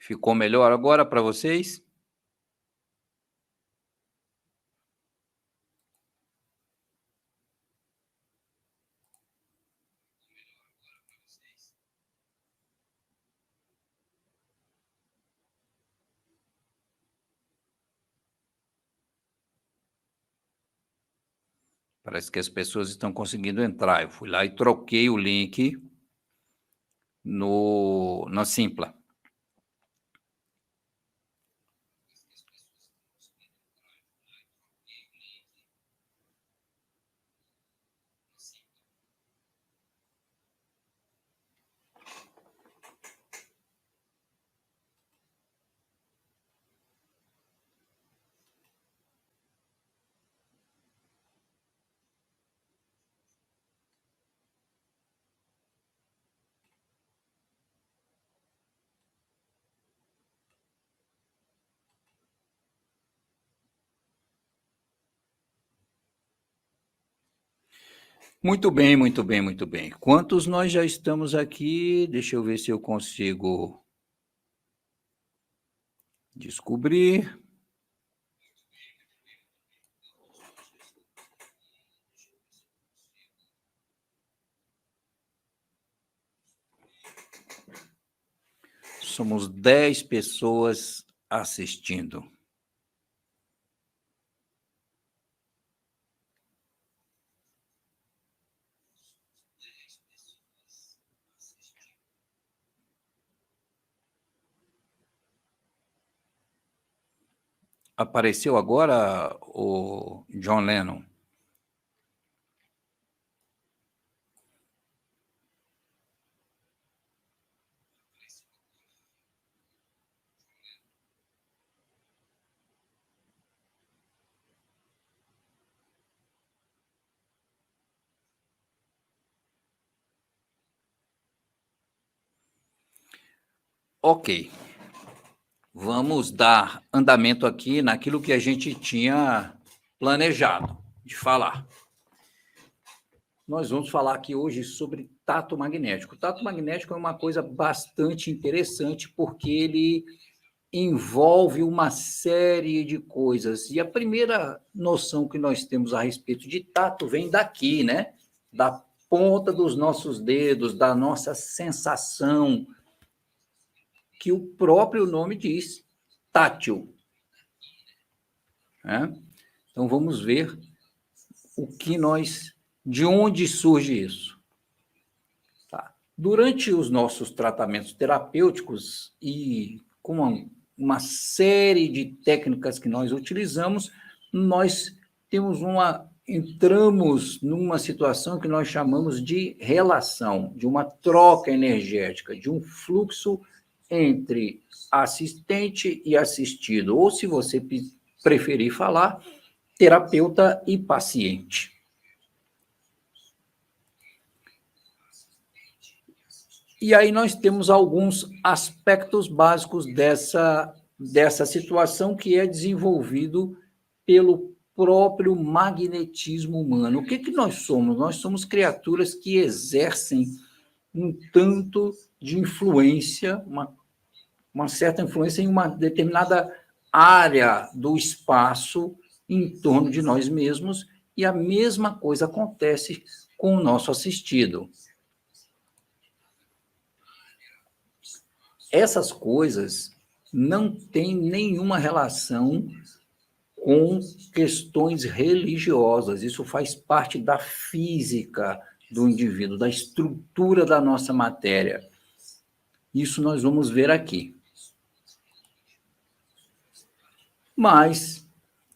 Ficou melhor agora para vocês? Parece que as pessoas estão conseguindo entrar. Eu fui lá e troquei o link na Simpla. Muito bem, muito bem, muito bem. Quantos nós já estamos aqui? Deixa eu ver se eu consigo descobrir. Somos 10 pessoas assistindo. Apareceu agora o John Lennon. Ok. Vamos dar andamento aqui naquilo que a gente tinha planejado de falar. Nós vamos falar aqui hoje sobre tato magnético. O tato magnético é uma coisa bastante interessante porque ele envolve uma série de coisas. E a primeira noção que nós temos a respeito de tato vem daqui, né? Da ponta dos nossos dedos, da nossa sensação, que o próprio nome diz, tátil. Né? Então, vamos ver de onde surge isso. Tá. Durante os nossos tratamentos terapêuticos e com uma série de técnicas que nós utilizamos, nós entramos numa situação que nós chamamos de relação, de uma troca energética, de um fluxo entre assistente e assistido, ou, se você preferir falar, terapeuta e paciente. E aí nós temos alguns aspectos básicos dessa situação que é desenvolvido pelo próprio magnetismo humano. O que nós somos? Nós somos criaturas que exercem um tanto de influência, uma certa influência em uma determinada área do espaço em torno de nós mesmos, e a mesma coisa acontece com o nosso assistido. Essas coisas não têm nenhuma relação com questões religiosas. Isso faz parte da física do indivíduo, da estrutura da nossa matéria. Isso nós vamos ver aqui. Mas,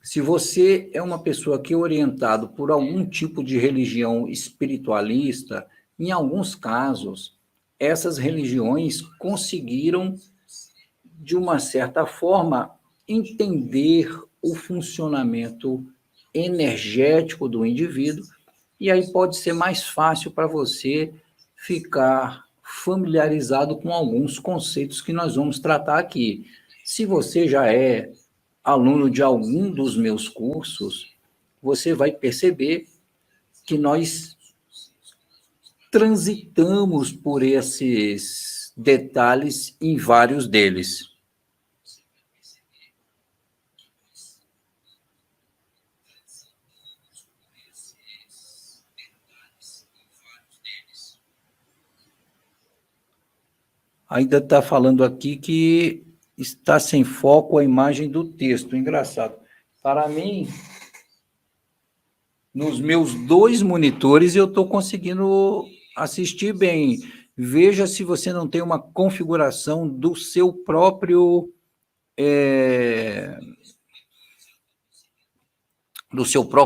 se você é uma pessoa que é orientado por algum tipo de religião espiritualista, em alguns casos, essas religiões conseguiram, de uma certa forma, entender o funcionamento energético do indivíduo, e aí pode ser mais fácil para você ficar familiarizado com alguns conceitos que nós vamos tratar aqui. Se você já é aluno de algum dos meus cursos, você vai perceber que nós transitamos por esses detalhes em vários deles. Ainda está falando aqui que está sem foco a imagem do texto. Engraçado. Para mim, nos meus 2 monitores, eu estou conseguindo assistir bem. Veja se você não tem uma configuração do seu próprio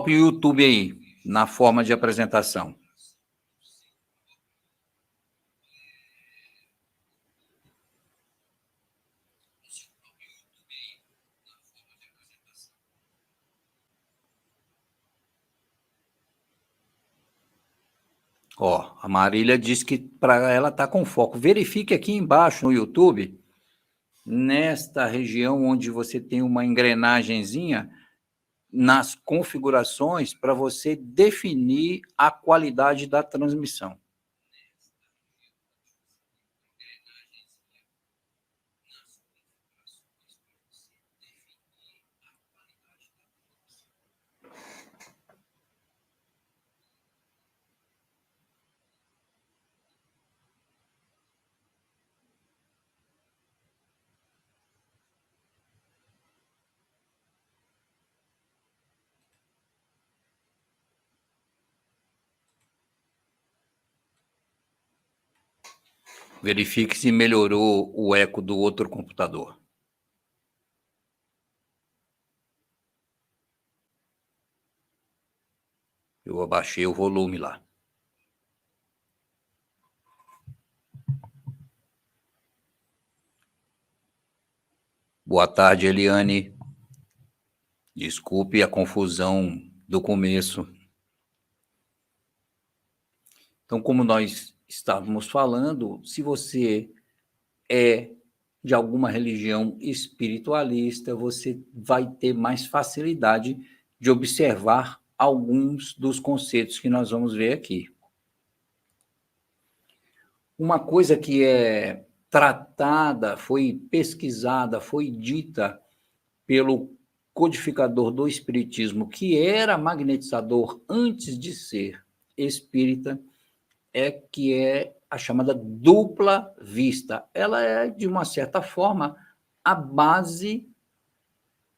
YouTube aí, na forma de apresentação. Ó, a Marília disse que para ela está com foco. Verifique aqui embaixo no YouTube, nesta região onde você tem uma engrenagenzinha, nas configurações, para você definir a qualidade da transmissão. Verifique se melhorou o eco do outro computador. Eu abaixei o volume lá. Boa tarde, Eliane. Desculpe a confusão do começo. Então, como nós estávamos falando, se você é de alguma religião espiritualista, você vai ter mais facilidade de observar alguns dos conceitos que nós vamos ver aqui. Uma coisa que é tratada, foi pesquisada, foi dita pelo codificador do espiritismo, que era magnetizador antes de ser espírita, que é a chamada dupla vista. Ela é, de uma certa forma, a base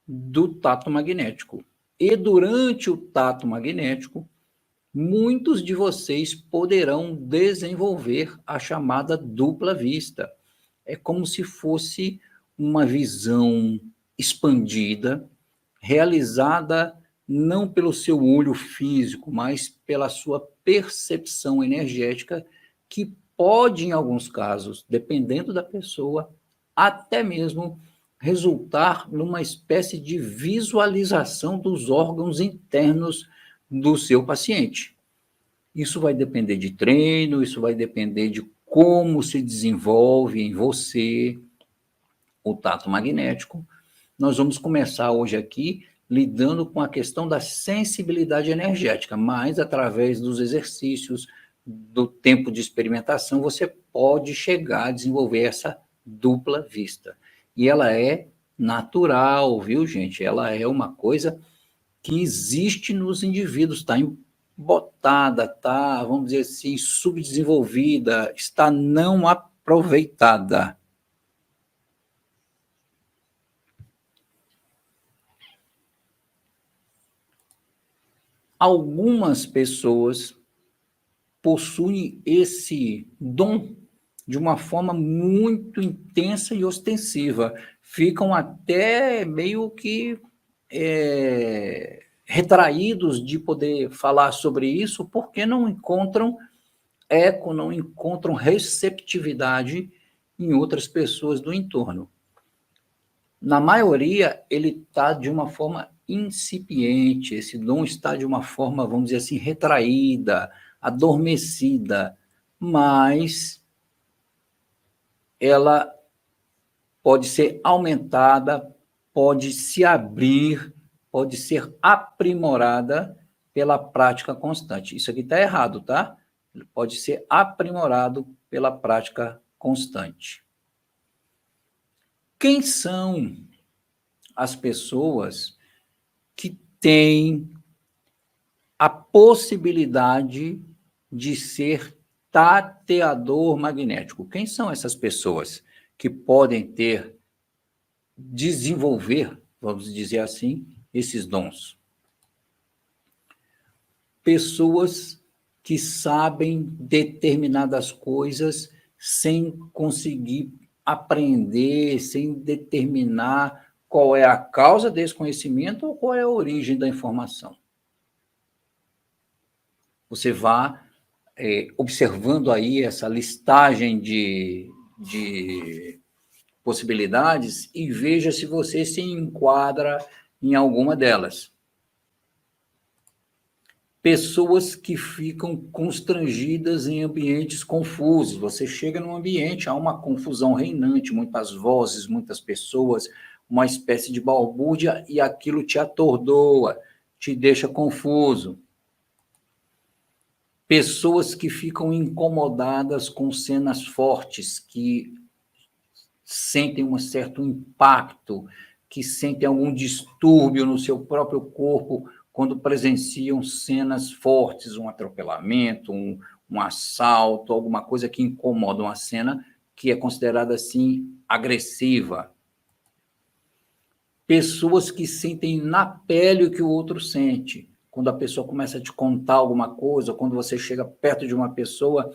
do tato magnético. E durante o tato magnético, muitos de vocês poderão desenvolver a chamada dupla vista. É como se fosse uma visão expandida, realizada não pelo seu olho físico, mas pela sua percepção energética, que pode, em alguns casos, dependendo da pessoa, até mesmo resultar numa espécie de visualização dos órgãos internos do seu paciente. Isso vai depender de treino, isso vai depender de como se desenvolve em você o tato magnético. Nós vamos começar hoje aqui lidando com a questão da sensibilidade energética, mas através dos exercícios, do tempo de experimentação, você pode chegar a desenvolver essa dupla vista. E ela é natural, viu, gente? Ela é uma coisa que existe nos indivíduos, está embotada, está, vamos dizer assim, subdesenvolvida, está não aproveitada. Algumas pessoas possuem esse dom de uma forma muito intensa e ostensiva. Ficam até meio que retraídos de poder falar sobre isso, porque não encontram eco, não encontram receptividade em outras pessoas do entorno. Na maioria, ele está de uma forma incipiente, esse dom está de uma forma, vamos dizer assim, retraída, adormecida, mas ela pode ser aumentada, pode se abrir, pode ser aprimorada pela prática constante. Isso aqui está errado, tá? Ele pode ser aprimorado pela prática constante. Quem são as pessoas que têm a possibilidade de ser tateador magnético. Quem são essas pessoas que podem desenvolver, vamos dizer assim, esses dons? Pessoas que sabem determinadas coisas sem conseguir aprender, sem determinar qual é a causa desse conhecimento ou qual é a origem da informação. Você vá observando aí essa listagem de possibilidades e veja se você se enquadra em alguma delas. Pessoas que ficam constrangidas em ambientes confusos. Você chega num ambiente, há uma confusão reinante, muitas vozes, muitas pessoas, uma espécie de balbúrdia, e aquilo te atordoa, te deixa confuso. Pessoas que ficam incomodadas com cenas fortes, que sentem um certo impacto, que sentem algum distúrbio no seu próprio corpo quando presenciam cenas fortes, um atropelamento, um assalto, alguma coisa que incomoda, uma cena que é considerada assim agressiva. Pessoas que sentem na pele o que o outro sente. Quando a pessoa começa a te contar alguma coisa, quando você chega perto de uma pessoa,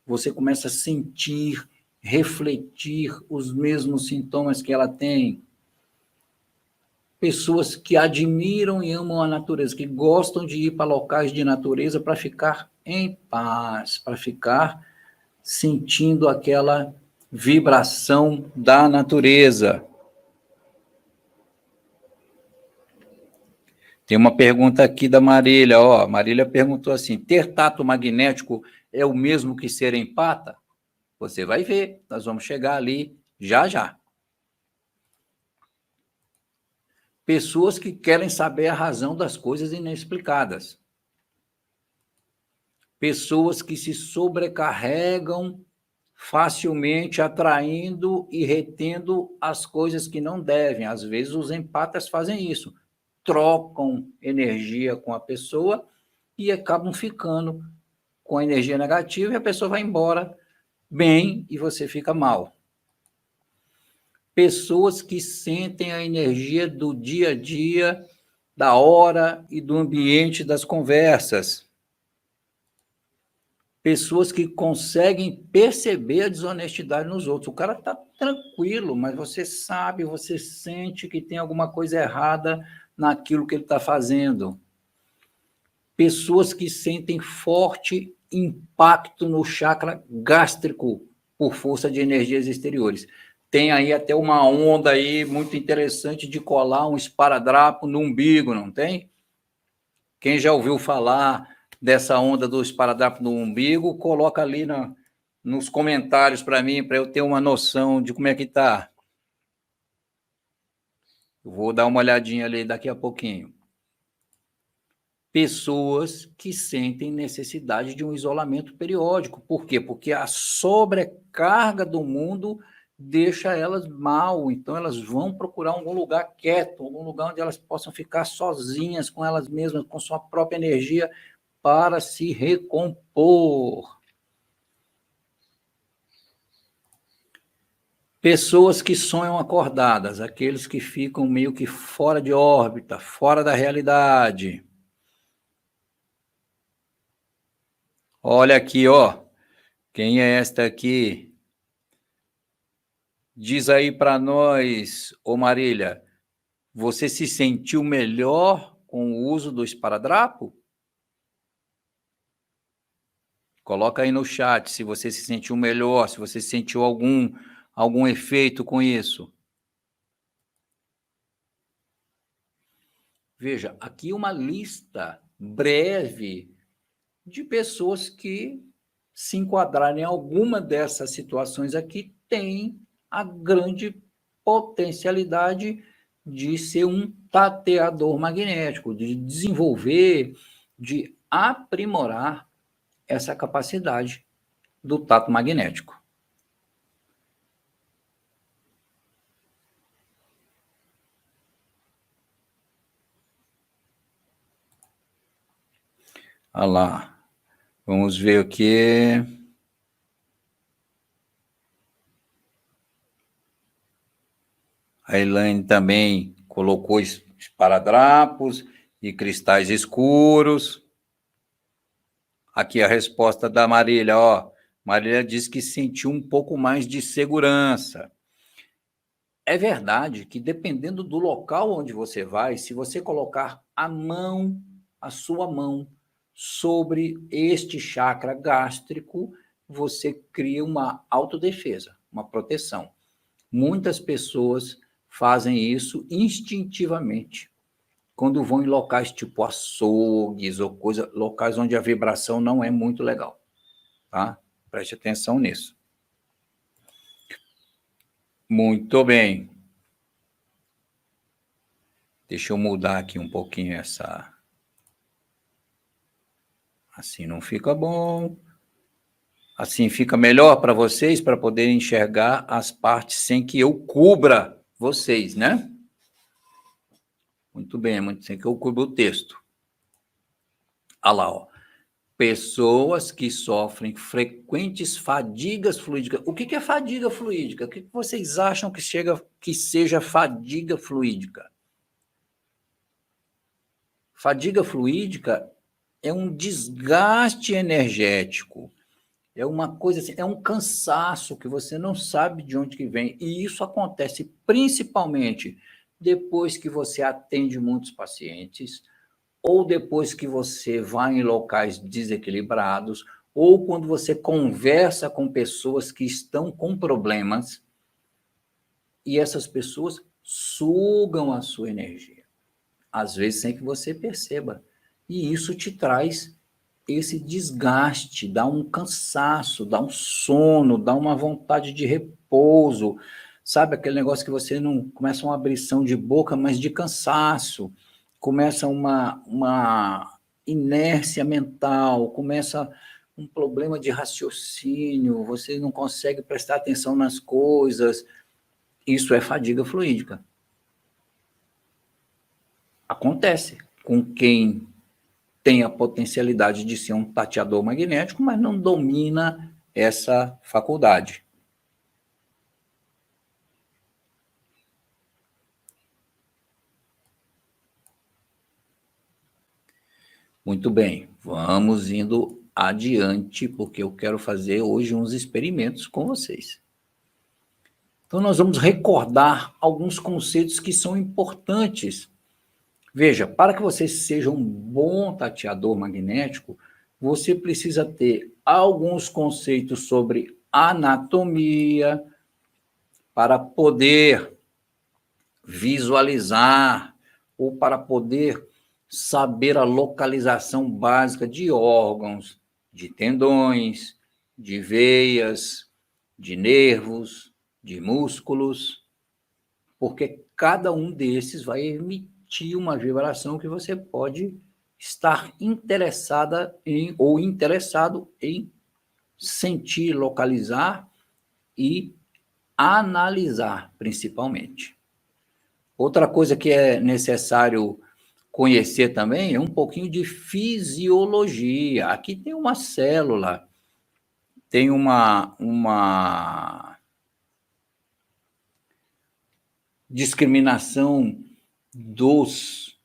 você começa a sentir, refletir os mesmos sintomas que ela tem. Pessoas que admiram e amam a natureza, que gostam de ir para locais de natureza para ficar em paz, para ficar sentindo aquela vibração da natureza. Tem uma pergunta aqui da Marília, ó. Marília perguntou assim: ter tato magnético é o mesmo que ser empata? Você vai ver, nós vamos chegar ali já já. Pessoas que querem saber a razão das coisas inexplicadas. Pessoas que se sobrecarregam facilmente, atraindo e retendo as coisas que não devem. Às vezes os empatas fazem isso, trocam energia com a pessoa e acabam ficando com a energia negativa e a pessoa vai embora bem e você fica mal. Pessoas que sentem a energia do dia a dia, da hora e do ambiente das conversas. Pessoas que conseguem perceber a desonestidade nos outros. O cara está tranquilo, mas você sabe, você sente que tem alguma coisa errada naquilo que ele está fazendo. Pessoas que sentem forte impacto no chakra gástrico por força de energias exteriores. Tem aí até uma onda aí muito interessante de colar um esparadrapo no umbigo, não tem? Quem já ouviu falar dessa onda do esparadrapo no umbigo, coloca ali nos comentários para mim, para eu ter uma noção de como é que está. Eu vou dar uma olhadinha ali daqui a pouquinho. Pessoas que sentem necessidade de um isolamento periódico. Por quê? Porque a sobrecarga do mundo deixa elas mal, então elas vão procurar algum lugar quieto, algum lugar onde elas possam ficar sozinhas com elas mesmas, com sua própria energia, para se recompor. Pessoas que sonham acordadas, aqueles que ficam meio que fora de órbita, fora da realidade. Olha aqui, ó. Quem é esta aqui? Diz aí para nós, ô Marília, você se sentiu melhor com o uso do esparadrapo? Coloca aí no chat se você se sentiu melhor, se você sentiu algum efeito com isso. Veja, aqui uma lista breve de pessoas que se enquadrarem em alguma dessas situações aqui têm a grande potencialidade de ser um tateador magnético, de desenvolver, de aprimorar essa capacidade do tato magnético. Olha lá, vamos ver o que. A Elaine também colocou esparadrapos e cristais escuros. Aqui a resposta da Marília, ó. Marília diz que sentiu um pouco mais de segurança. É verdade que dependendo do local onde você vai, se você colocar a sua mão sobre este chakra gástrico, você cria uma autodefesa, uma proteção. Muitas pessoas fazem isso instintivamente, quando vão em locais tipo açougues ou locais onde a vibração não é muito legal, tá? Preste atenção nisso. Muito bem. Deixa eu mudar aqui um pouquinho essa... Assim não fica bom. Assim fica melhor para vocês, para poderem enxergar as partes sem que eu cubra vocês, né? Muito bem, sem que eu cubra o texto. Olha lá, ó. Pessoas que sofrem frequentes fadigas fluídicas. O que é fadiga fluídica? O que vocês acham que seja fadiga fluídica? Fadiga fluídica é um desgaste energético, é uma coisa assim, é um cansaço que você não sabe de onde que vem. E isso acontece principalmente depois que você atende muitos pacientes, ou depois que você vai em locais desequilibrados, ou quando você conversa com pessoas que estão com problemas, e essas pessoas sugam a sua energia, às vezes sem que você perceba. E isso te traz esse desgaste, dá um cansaço, dá um sono, dá uma vontade de repouso, sabe? Aquele negócio que você não começa uma abrição de boca, mas de cansaço, começa uma inércia mental, começa um problema de raciocínio, você não consegue prestar atenção nas coisas. Isso é fadiga fluídica. Acontece com quem tem a potencialidade de ser um tateador magnético, mas não domina essa faculdade. Muito bem, vamos indo adiante, porque eu quero fazer hoje uns experimentos com vocês. Então, nós vamos recordar alguns conceitos que são importantes. Veja, para que você seja um bom tateador magnético, você precisa ter alguns conceitos sobre anatomia, para poder visualizar ou para poder saber a localização básica de órgãos, de tendões, de veias, de nervos, de músculos, porque cada um desses vai emitir uma vibração que você pode estar interessada em ou interessado em sentir, localizar e analisar, principalmente. Outra coisa que é necessário conhecer também é um pouquinho de fisiologia. Aqui tem uma célula, tem uma discriminação dos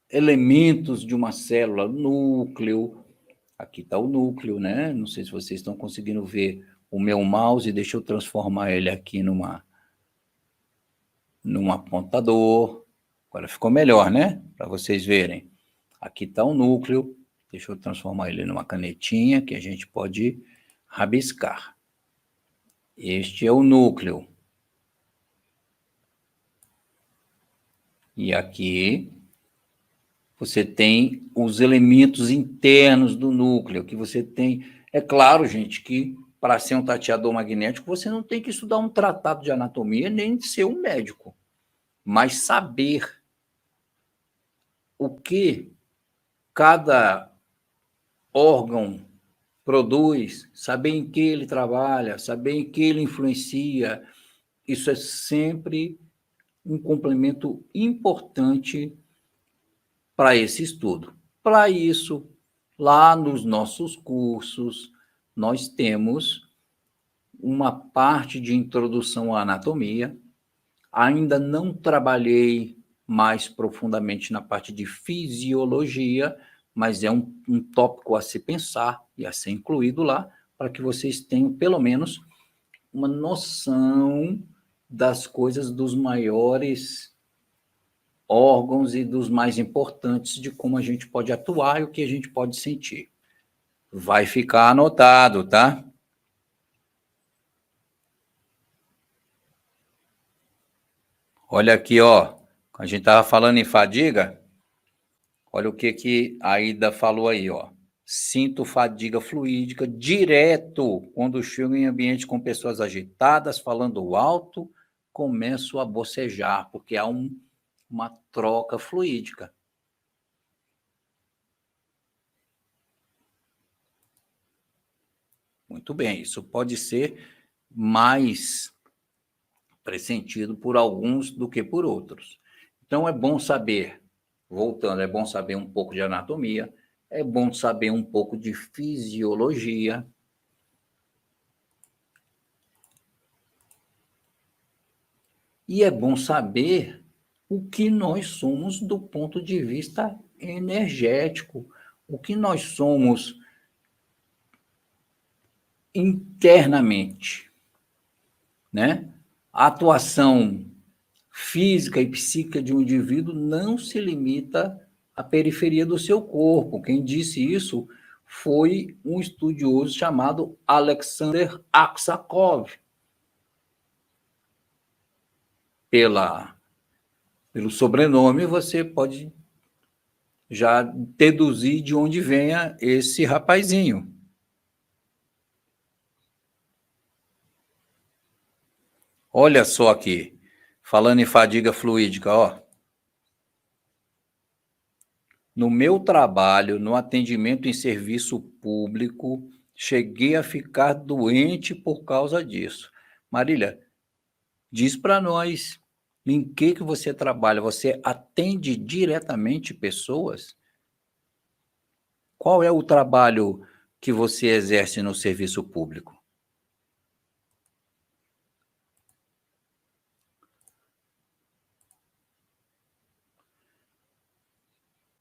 elementos de uma célula, núcleo. Aqui está o núcleo, né? Não sei se vocês estão conseguindo ver o meu mouse, deixa eu transformar ele aqui num apontador. Agora ficou melhor, né? Para vocês verem. Aqui está o núcleo. Deixa eu transformar ele numa canetinha que a gente pode rabiscar. Este é o núcleo. E aqui você tem os elementos internos do núcleo, que você tem... É claro, gente, que para ser um tateador magnético, você não tem que estudar um tratado de anatomia, nem ser um médico. Mas saber o que cada órgão produz, saber em que ele trabalha, saber em que ele influencia, isso é sempre um complemento importante para esse estudo. Para isso, lá nos nossos cursos, nós temos uma parte de introdução à anatomia, Ainda não trabalhei mais profundamente na parte de fisiologia, mas é um tópico a se pensar e a ser incluído lá, para que vocês tenham, pelo menos, uma noção das coisas dos maiores órgãos e dos mais importantes de como a gente pode atuar e o que a gente pode sentir. Vai ficar anotado, tá? Olha aqui, ó. A gente estava falando em fadiga. Olha o que a Ida falou aí, ó. Sinto fadiga fluídica direto quando chego em ambiente com pessoas agitadas, falando alto, começo a bocejar, porque há uma troca fluídica. Muito bem, isso pode ser mais pressentido por alguns do que por outros. Então, é bom saber, voltando, é bom saber um pouco de anatomia, é bom saber um pouco de fisiologia. E é bom saber o que nós somos do ponto de vista energético, o que nós somos internamente, né? A atuação física e psíquica de um indivíduo não se limita à periferia do seu corpo. Quem disse isso foi um estudioso chamado Alexander Aksakov. Pelo sobrenome, você pode já deduzir de onde venha esse rapazinho. Olha só aqui, falando em fadiga fluídica, ó. No meu trabalho, no atendimento em serviço público, cheguei a ficar doente por causa disso. Marília, diz para nós, em que você trabalha? Você atende diretamente pessoas? Qual é o trabalho que você exerce no serviço público?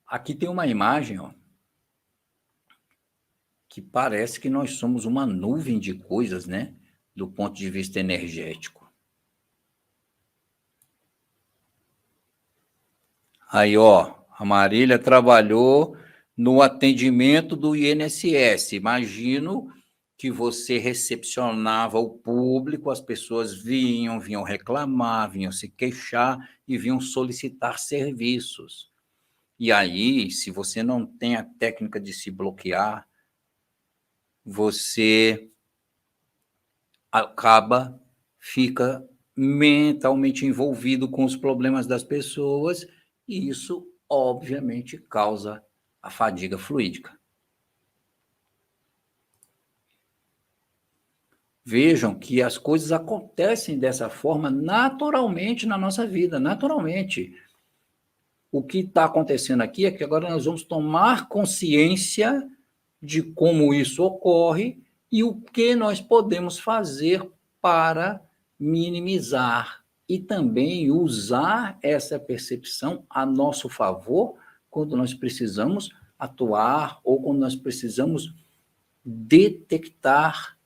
Aqui tem uma imagem, ó, que parece que nós somos uma nuvem de coisas, né? Do ponto de vista energético. Aí, ó, a Marília trabalhou no atendimento do INSS. Imagino que você recepcionava o público, as pessoas vinham reclamar, vinham se queixar e vinham solicitar serviços. E aí, se você não tem a técnica de se bloquear, você fica mentalmente envolvido com os problemas das pessoas e isso, obviamente, causa a fadiga fluídica. Vejam que as coisas acontecem dessa forma naturalmente na nossa vida, naturalmente. O que está acontecendo aqui é que agora nós vamos tomar consciência de como isso ocorre e o que nós podemos fazer para minimizar e também usar essa percepção a nosso favor quando nós precisamos atuar ou quando nós precisamos detectar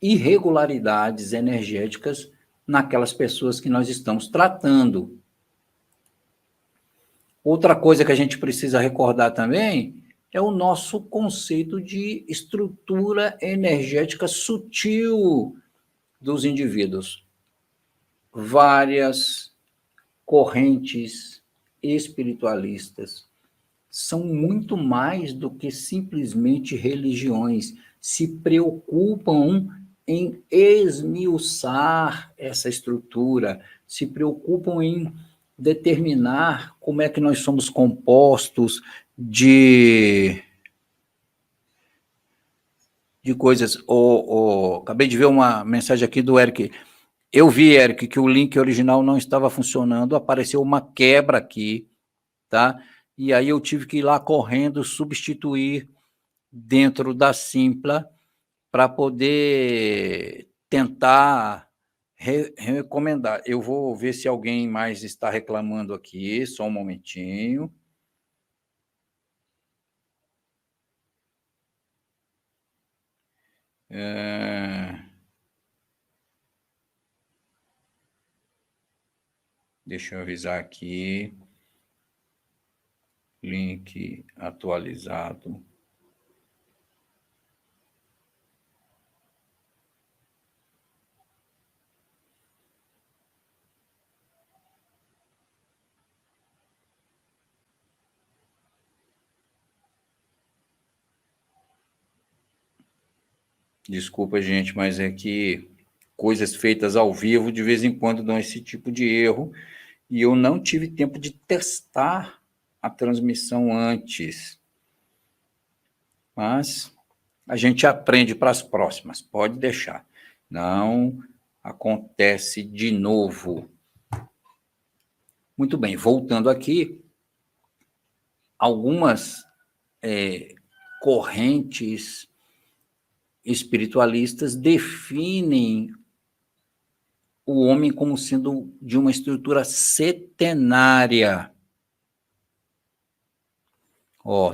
irregularidades energéticas naquelas pessoas que nós estamos tratando. Outra coisa que a gente precisa recordar também é o nosso conceito de estrutura energética sutil dos indivíduos. Várias correntes espiritualistas são muito mais do que simplesmente religiões, se preocupam em esmiuçar essa estrutura, se preocupam em determinar como é que nós somos compostos de coisas. Acabei de ver uma mensagem aqui do Eric. Eu vi, Eric, que o link original não estava funcionando, apareceu uma quebra aqui, tá? E aí eu tive que ir lá correndo, substituir dentro da Simpla para poder tentar recomendar. Eu vou ver se alguém mais está reclamando aqui, só um momentinho. Deixa eu avisar aqui. Link atualizado. Desculpa, gente, mas é que coisas feitas ao vivo de vez em quando dão esse tipo de erro e eu não tive tempo de testar a transmissão antes. Mas a gente aprende para as próximas, pode deixar. Não acontece de novo. Muito bem, voltando aqui, algumas correntes espiritualistas definem o homem como sendo de uma estrutura setenária.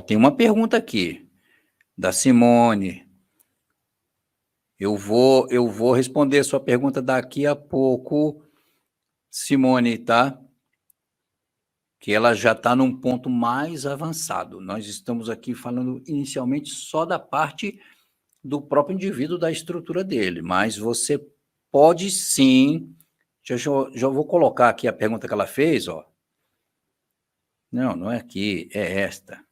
Tem uma pergunta aqui, da Simone. Eu vou responder a sua pergunta daqui a pouco, Simone, tá? Que ela já está num ponto mais avançado. Nós estamos aqui falando inicialmente só da parte do próprio indivíduo, da estrutura dele, mas você pode sim. Já vou colocar aqui a pergunta que ela fez, ó. Não é aqui, é esta.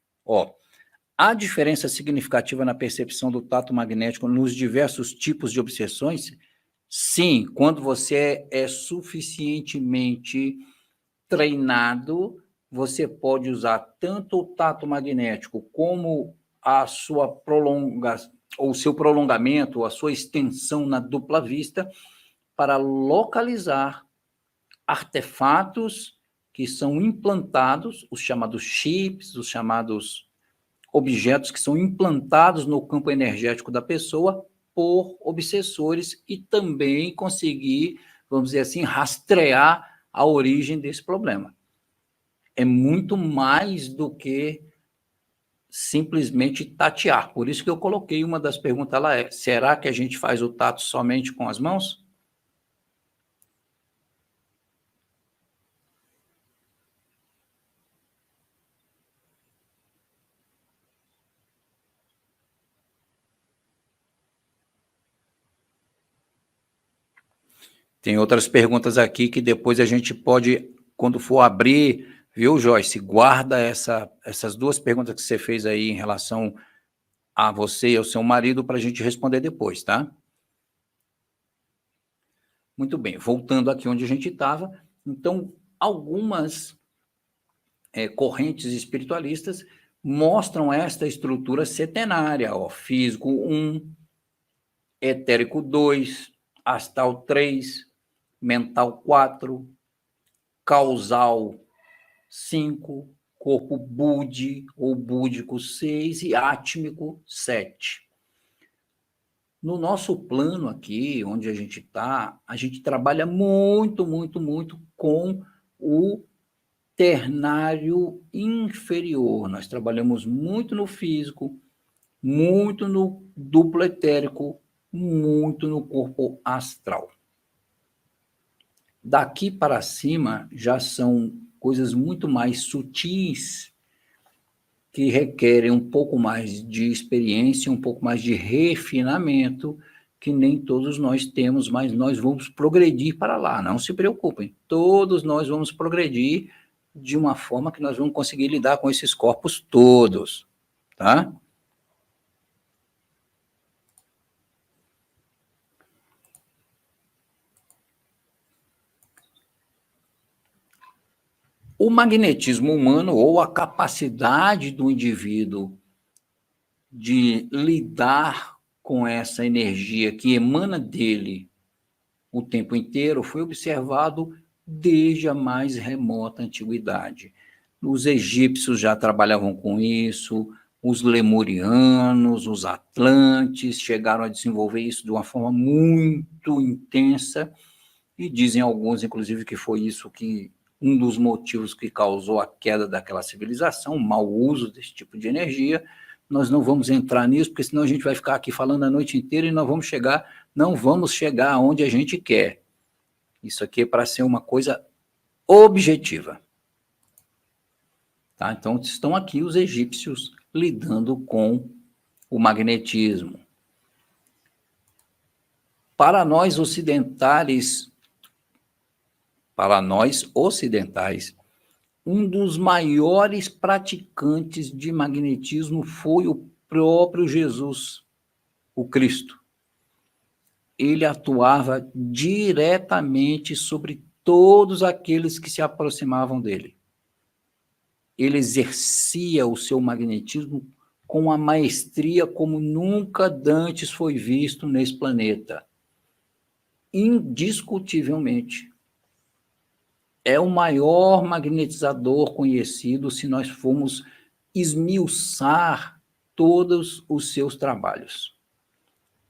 Há diferença significativa na percepção do tato magnético nos diversos tipos de obsessões? Sim, quando você é suficientemente treinado, você pode usar tanto o tato magnético como a sua ou seu prolongamento, ou a sua extensão na dupla vista, para localizar artefatos que são implantados, os chamados chips, os chamados objetos que são implantados no campo energético da pessoa por obsessores e também conseguir, vamos dizer assim, rastrear a origem desse problema. É muito mais do que simplesmente tatear. Por isso que eu coloquei uma das perguntas lá, será que a gente faz o tato somente com as mãos? Tem outras perguntas aqui que depois a gente pode, quando for abrir, viu, Joyce? Guarda essas duas perguntas que você fez aí em relação a você e ao seu marido para a gente responder depois, tá? Muito bem, voltando aqui onde a gente estava, então, algumas correntes espiritualistas mostram esta estrutura setenária, físico 1, etérico 2, astral 3, mental 4, causal 5, corpo búdi ou búdico 6 e átmico 7. No nosso plano aqui, onde a gente está, a gente trabalha muito, muito, muito com o ternário inferior. Nós trabalhamos muito no físico, muito no duplo etérico, muito no corpo astral. Daqui para cima já são coisas muito mais sutis, que requerem um pouco mais de experiência, um pouco mais de refinamento, que nem todos nós temos, mas nós vamos progredir para lá, não se preocupem. Todos nós vamos progredir de uma forma que nós vamos conseguir lidar com esses corpos todos, tá? O magnetismo humano, ou a capacidade do indivíduo de lidar com essa energia que emana dele o tempo inteiro, foi observado desde a mais remota antiguidade. Os egípcios já trabalhavam com isso, os lemurianos, os atlantes chegaram a desenvolver isso de uma forma muito intensa, e dizem alguns, inclusive, que foi isso que um dos motivos que causou a queda daquela civilização, o mau uso desse tipo de energia. Nós não vamos entrar nisso, porque senão a gente vai ficar aqui falando a noite inteira e não vamos chegar aonde a gente quer. Isso aqui é para ser uma coisa objetiva. Tá? Então, estão aqui os egípcios lidando com o magnetismo. Para nós ocidentais, um dos maiores praticantes de magnetismo foi o próprio Jesus, o Cristo. Ele atuava diretamente sobre todos aqueles que se aproximavam dele. Ele exercia o seu magnetismo com a maestria como nunca dantes foi visto nesse planeta. Indiscutivelmente. É o maior magnetizador conhecido se nós formos esmiuçar todos os seus trabalhos,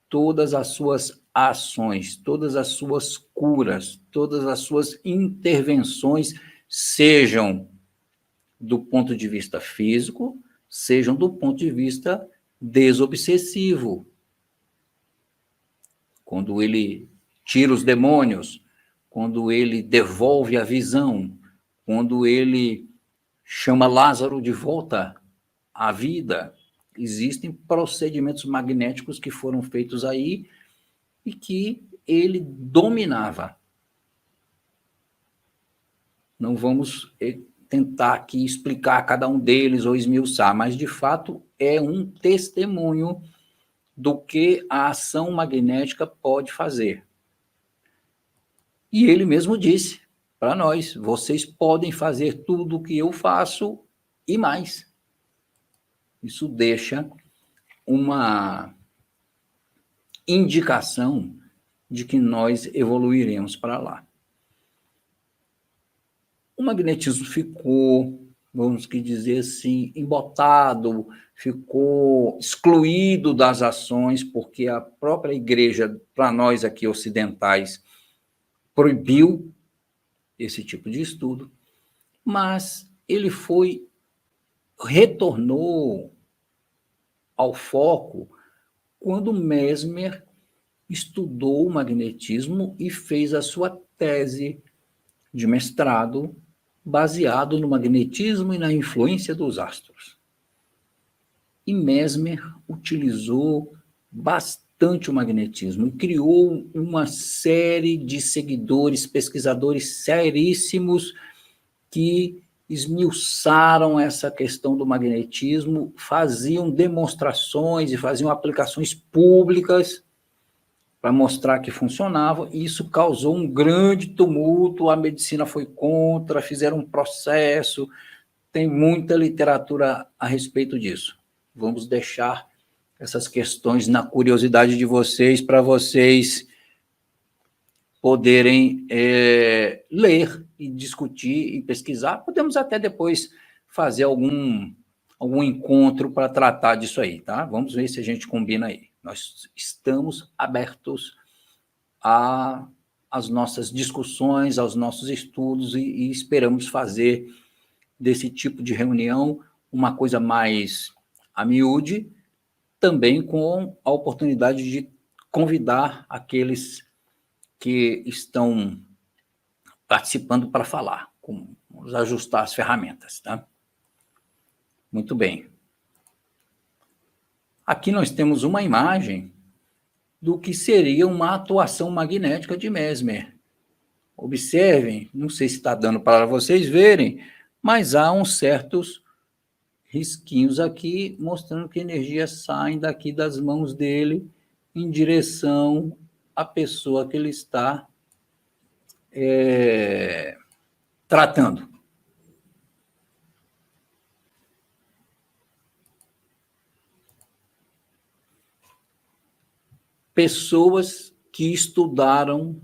todas as suas ações, todas as suas curas, todas as suas intervenções, sejam do ponto de vista físico, sejam do ponto de vista desobsessivo. Quando ele tira os demônios, quando ele devolve a visão, quando ele chama Lázaro de volta à vida, existem procedimentos magnéticos que foram feitos aí e que ele dominava. Não vamos tentar aqui explicar cada um deles ou esmiuçar, mas, de fato, é um testemunho do que a ação magnética pode fazer. E ele mesmo disse para nós, vocês podem fazer tudo o que eu faço e mais. Isso deixa uma indicação de que nós evoluiremos para lá. O magnetismo ficou, vamos dizer assim, embotado, ficou excluído das ações, porque a própria igreja, para nós aqui ocidentais, proibiu esse tipo de estudo, mas ele retornou ao foco quando Mesmer estudou o magnetismo e fez a sua tese de mestrado baseado no magnetismo e na influência dos astros. E Mesmer utilizou bastante o magnetismo e criou uma série de seguidores, pesquisadores seríssimos que esmiuçaram essa questão do magnetismo, faziam demonstrações e faziam aplicações públicas para mostrar que funcionava, e isso causou um grande tumulto, a medicina foi contra, fizeram um processo, tem muita literatura a respeito disso. Vamos deixar essas questões na curiosidade de vocês, para vocês poderem ler e discutir e pesquisar. Podemos até depois fazer algum encontro para tratar disso aí, tá? Vamos ver se a gente combina aí. Nós estamos abertos às nossas discussões, aos nossos estudos e esperamos fazer desse tipo de reunião uma coisa mais a miúde, também com a oportunidade de convidar aqueles que estão participando para falar, vamos ajustar as ferramentas, tá? Muito bem. Aqui nós temos uma imagem do que seria uma atuação magnética de Mesmer. Observem, não sei se está dando para vocês verem, mas há uns certos risquinhos aqui mostrando que energias saem daqui das mãos dele em direção à pessoa que ele está tratando. Pessoas que estudaram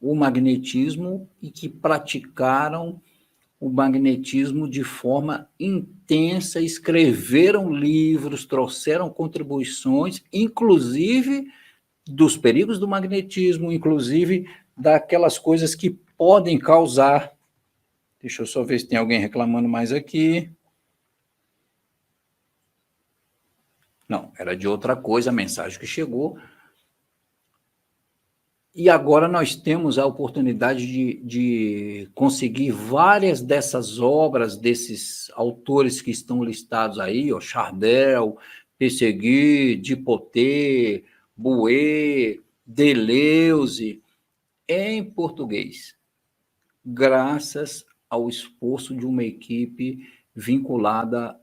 o magnetismo e que praticaram o magnetismo de forma intensa, escreveram livros, trouxeram contribuições, inclusive dos perigos do magnetismo, inclusive daquelas coisas que podem causar. Deixa eu só ver se tem alguém reclamando mais aqui. Não, era de outra coisa a mensagem que chegou. E agora nós temos a oportunidade de conseguir várias dessas obras, desses autores que estão listados aí, ó, Chardel, Pessegui, Dipotê, Bouet, Deleuze, em português, graças ao esforço de uma equipe vinculada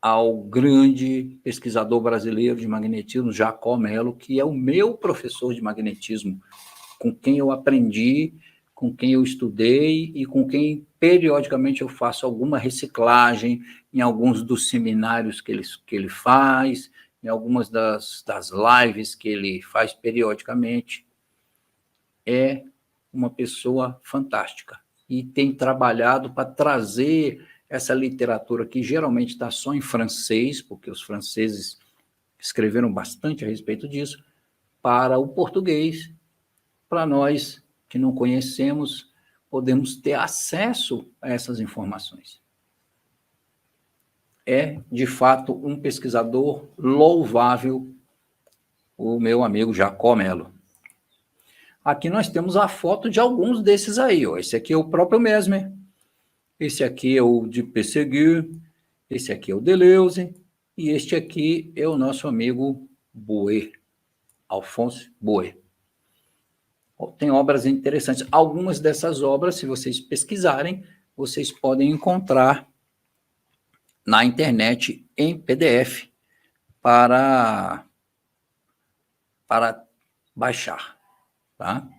ao grande pesquisador brasileiro de magnetismo, Jacó Mello, que é o meu professor de magnetismo, com quem eu aprendi, com quem eu estudei e com quem periodicamente eu faço alguma reciclagem em alguns dos seminários que ele faz, em algumas das lives que ele faz periodicamente. É uma pessoa fantástica e tem trabalhado para trazer essa literatura que geralmente está só em francês, porque os franceses escreveram bastante a respeito disso, para o português, para nós que não conhecemos, podemos ter acesso a essas informações. É, de fato, um pesquisador louvável, o meu amigo Jacó Mello. Aqui nós temos a foto de alguns desses aí. Ó. Esse aqui é o próprio Mesmer, esse aqui é o de Pessegui, esse aqui é o Deleuze, e este aqui é o nosso amigo Bouet, Alphonse Bouet. Tem obras interessantes. Algumas dessas obras, se vocês pesquisarem, vocês podem encontrar na internet em PDF para baixar, tá?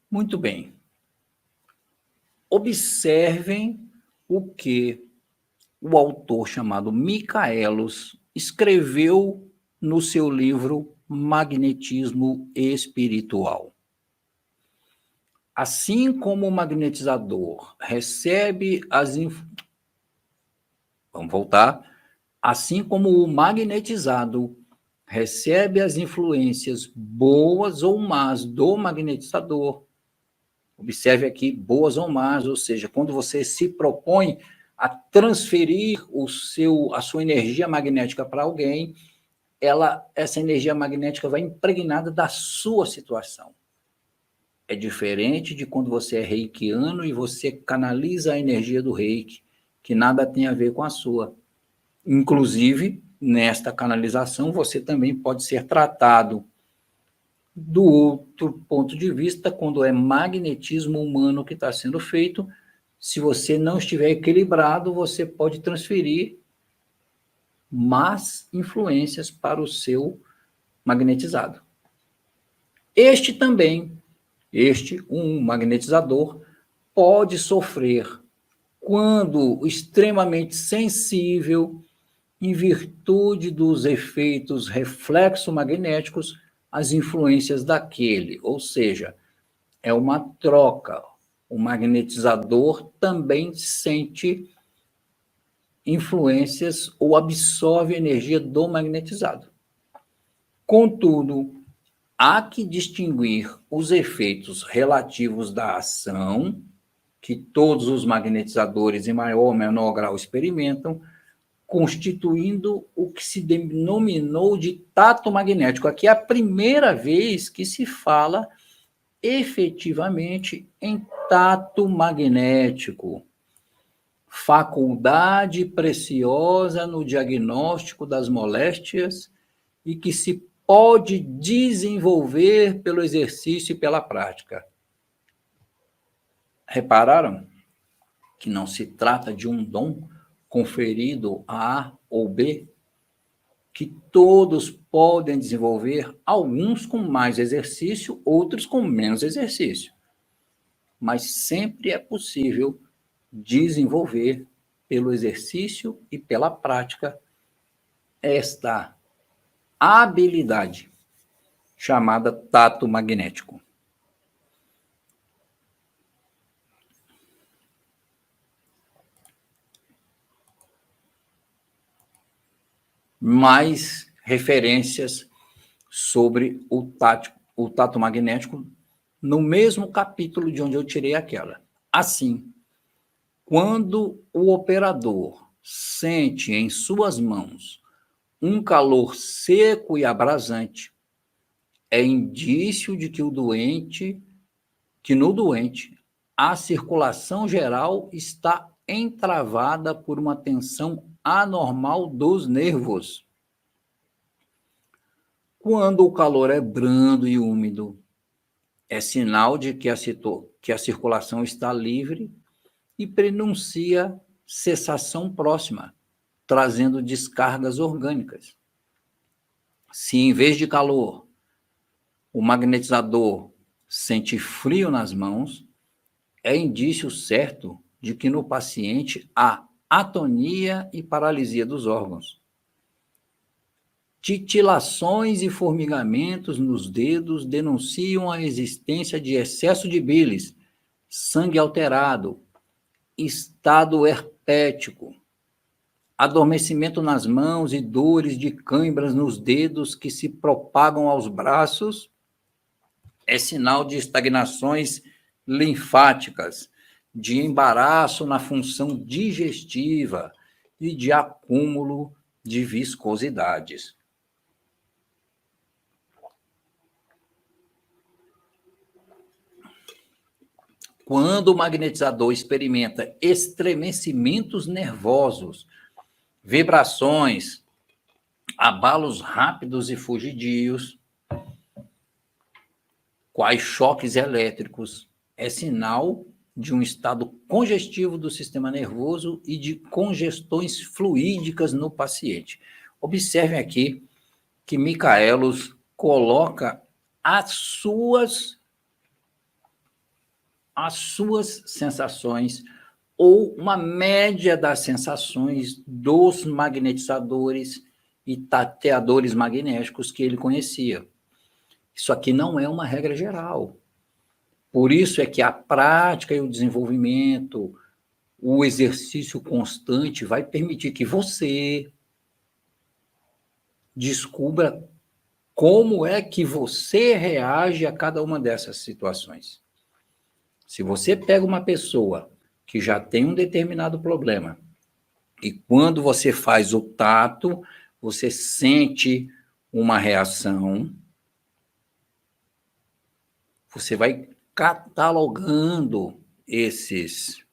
Muito bem. Observem o que o autor chamado Michaelos escreveu no seu livro Magnetismo Espiritual. Assim como o magnetizador recebe as... Vamos voltar. Assim como o magnetizado recebe as influências boas ou más do magnetizador, observe aqui, boas ou más, ou seja, quando você se propõe a transferir a sua energia magnética para alguém, essa energia magnética vai impregnada da sua situação. É diferente de quando você é reikiano e você canaliza a energia do reiki, que nada tem a ver com a sua. Inclusive, nesta canalização, você também pode ser tratado do outro ponto de vista, quando é magnetismo humano que está sendo feito. Se você não estiver equilibrado, você pode transferir más influências para o seu magnetizado. Um magnetizador, pode sofrer quando extremamente sensível, em virtude dos efeitos reflexomagnéticos, as influências daquele, ou seja, é uma troca. O magnetizador também sente influências ou absorve energia do magnetizado. Contudo, há que distinguir os efeitos relativos da ação, que todos os magnetizadores, em maior ou menor grau, experimentam, constituindo o que se denominou de tato magnético. Aqui é a primeira vez que se fala efetivamente em tato magnético, faculdade preciosa no diagnóstico das moléstias e que se pode desenvolver pelo exercício e pela prática. Repararam que não se trata de um dom conferido a A ou B, que todos podem desenvolver, alguns com mais exercício, outros com menos exercício. Mas sempre é possível desenvolver pelo exercício e pela prática esta habilidade chamada tato magnético. Mais referências sobre o tato magnético no mesmo capítulo de onde eu tirei aquela. Assim, quando o operador sente em suas mãos um calor seco e abrasante, é indício de que no doente a circulação geral está entravada por uma tensão anormal dos nervos. Quando o calor é brando e úmido, é sinal de que a circulação está livre e prenuncia cessação próxima, trazendo descargas orgânicas. Se em vez de calor, o magnetizador sente frio nas mãos, é indício certo de que no paciente há atonia e paralisia dos órgãos. Titilações e formigamentos nos dedos denunciam a existência de excesso de bilis, sangue alterado, estado herpético, adormecimento nas mãos e dores de câimbras nos dedos que se propagam aos braços, é sinal de estagnações linfáticas, de embaraço na função digestiva e de acúmulo de viscosidades. Quando o magnetizador experimenta estremecimentos nervosos, vibrações, abalos rápidos e fugidios, quais choques elétricos, é sinal de um estado congestivo do sistema nervoso e de congestões fluídicas no paciente. Observem aqui que Michaelos coloca as suas sensações ou uma média das sensações dos magnetizadores e tateadores magnéticos que ele conhecia. Isso aqui não é uma regra geral. Por isso é que a prática e o desenvolvimento, o exercício constante vai permitir que você descubra como é que você reage a cada uma dessas situações. Se você pega uma pessoa que já tem um determinado problema e quando você faz o tato, você sente uma reação, você vai catalogando esses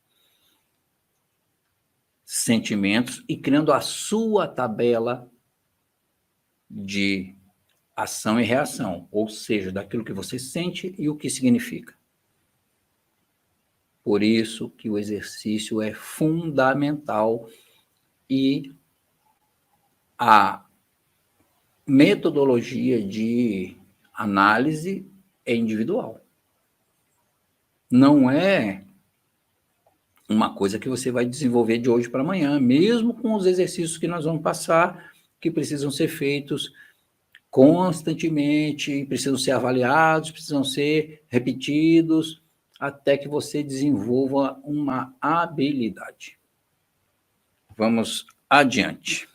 sentimentos e criando a sua tabela de ação e reação, ou seja, daquilo que você sente e o que significa. Por isso que o exercício é fundamental e a metodologia de análise é individual. Não é uma coisa que você vai desenvolver de hoje para amanhã, mesmo com os exercícios que nós vamos passar, que precisam ser feitos constantemente, precisam ser avaliados, precisam ser repetidos, até que você desenvolva uma habilidade. Vamos adiante.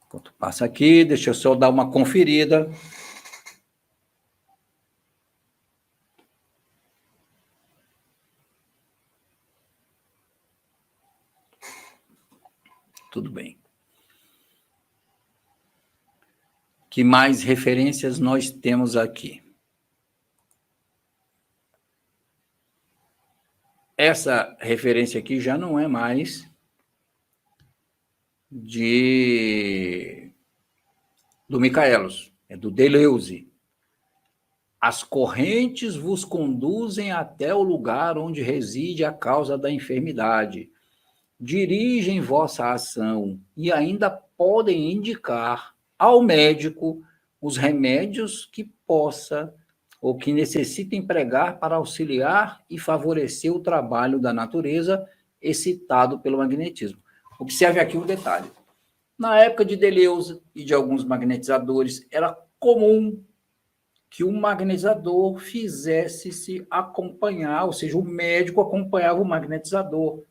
Enquanto passa aqui, deixa eu só dar uma conferida. Tudo bem. Que mais referências nós temos aqui? Essa referência aqui já não é mais do Michaelos, é do Deleuze. As correntes vos conduzem até o lugar onde reside a causa da enfermidade. Dirigem vossa ação e ainda podem indicar ao médico os remédios que possa ou que necessita empregar para auxiliar e favorecer o trabalho da natureza excitado pelo magnetismo. Observe aqui um detalhe. Na época de Deleuze e de alguns magnetizadores, era comum que o magnetizador fizesse-se acompanhar, ou seja, o médico acompanhava o magnetizador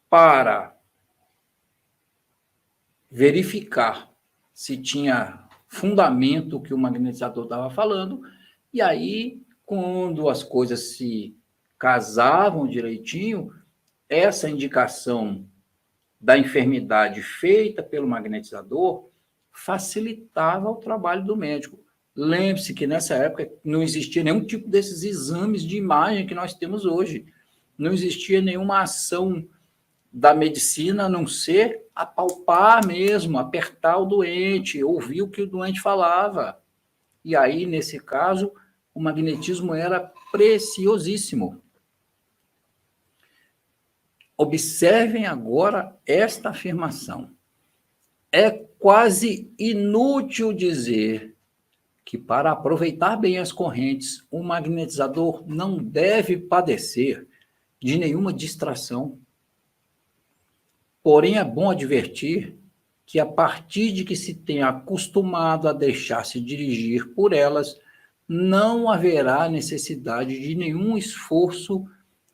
para verificar se tinha fundamento o que o magnetizador estava falando, e aí, quando as coisas se casavam direitinho, essa indicação da enfermidade feita pelo magnetizador facilitava o trabalho do médico. Lembre-se que nessa época não existia nenhum tipo desses exames de imagem que nós temos hoje. Não existia nenhuma ação da medicina a não ser apalpar mesmo, apertar o doente, ouvir o que o doente falava. E aí, nesse caso, o magnetismo era preciosíssimo. Observem agora esta afirmação. É quase inútil dizer que, para aproveitar bem as correntes, o magnetizador não deve padecer de nenhuma distração. Porém, é bom advertir que, a partir de que se tenha acostumado a deixar-se dirigir por elas, não haverá necessidade de nenhum esforço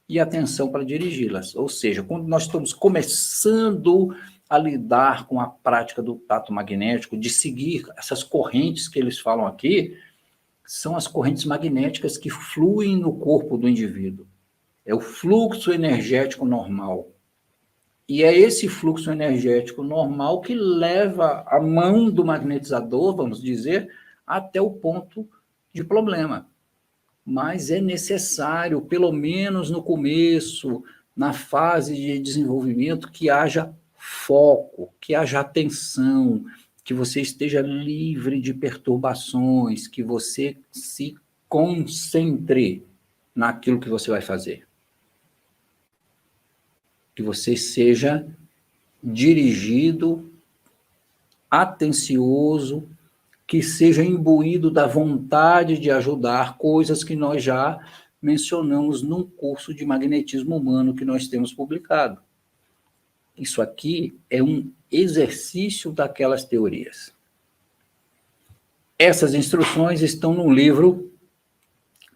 e atenção para dirigi-las. Ou seja, quando nós estamos começando a lidar com a prática do tato magnético, de seguir essas correntes que eles falam aqui, são as correntes magnéticas que fluem no corpo do indivíduo. É o fluxo energético normal. E é esse fluxo energético normal que leva a mão do magnetizador, vamos dizer, até o ponto de problema. Mas é necessário, pelo menos no começo, na fase de desenvolvimento, que haja foco, que haja atenção, que você esteja livre de perturbações, que você se concentre naquilo que você vai fazer. Que você seja dirigido, atencioso, que seja imbuído da vontade de ajudar, coisas que nós já mencionamos num curso de magnetismo humano que nós temos publicado. Isso aqui é um exercício daquelas teorias. Essas instruções estão num livro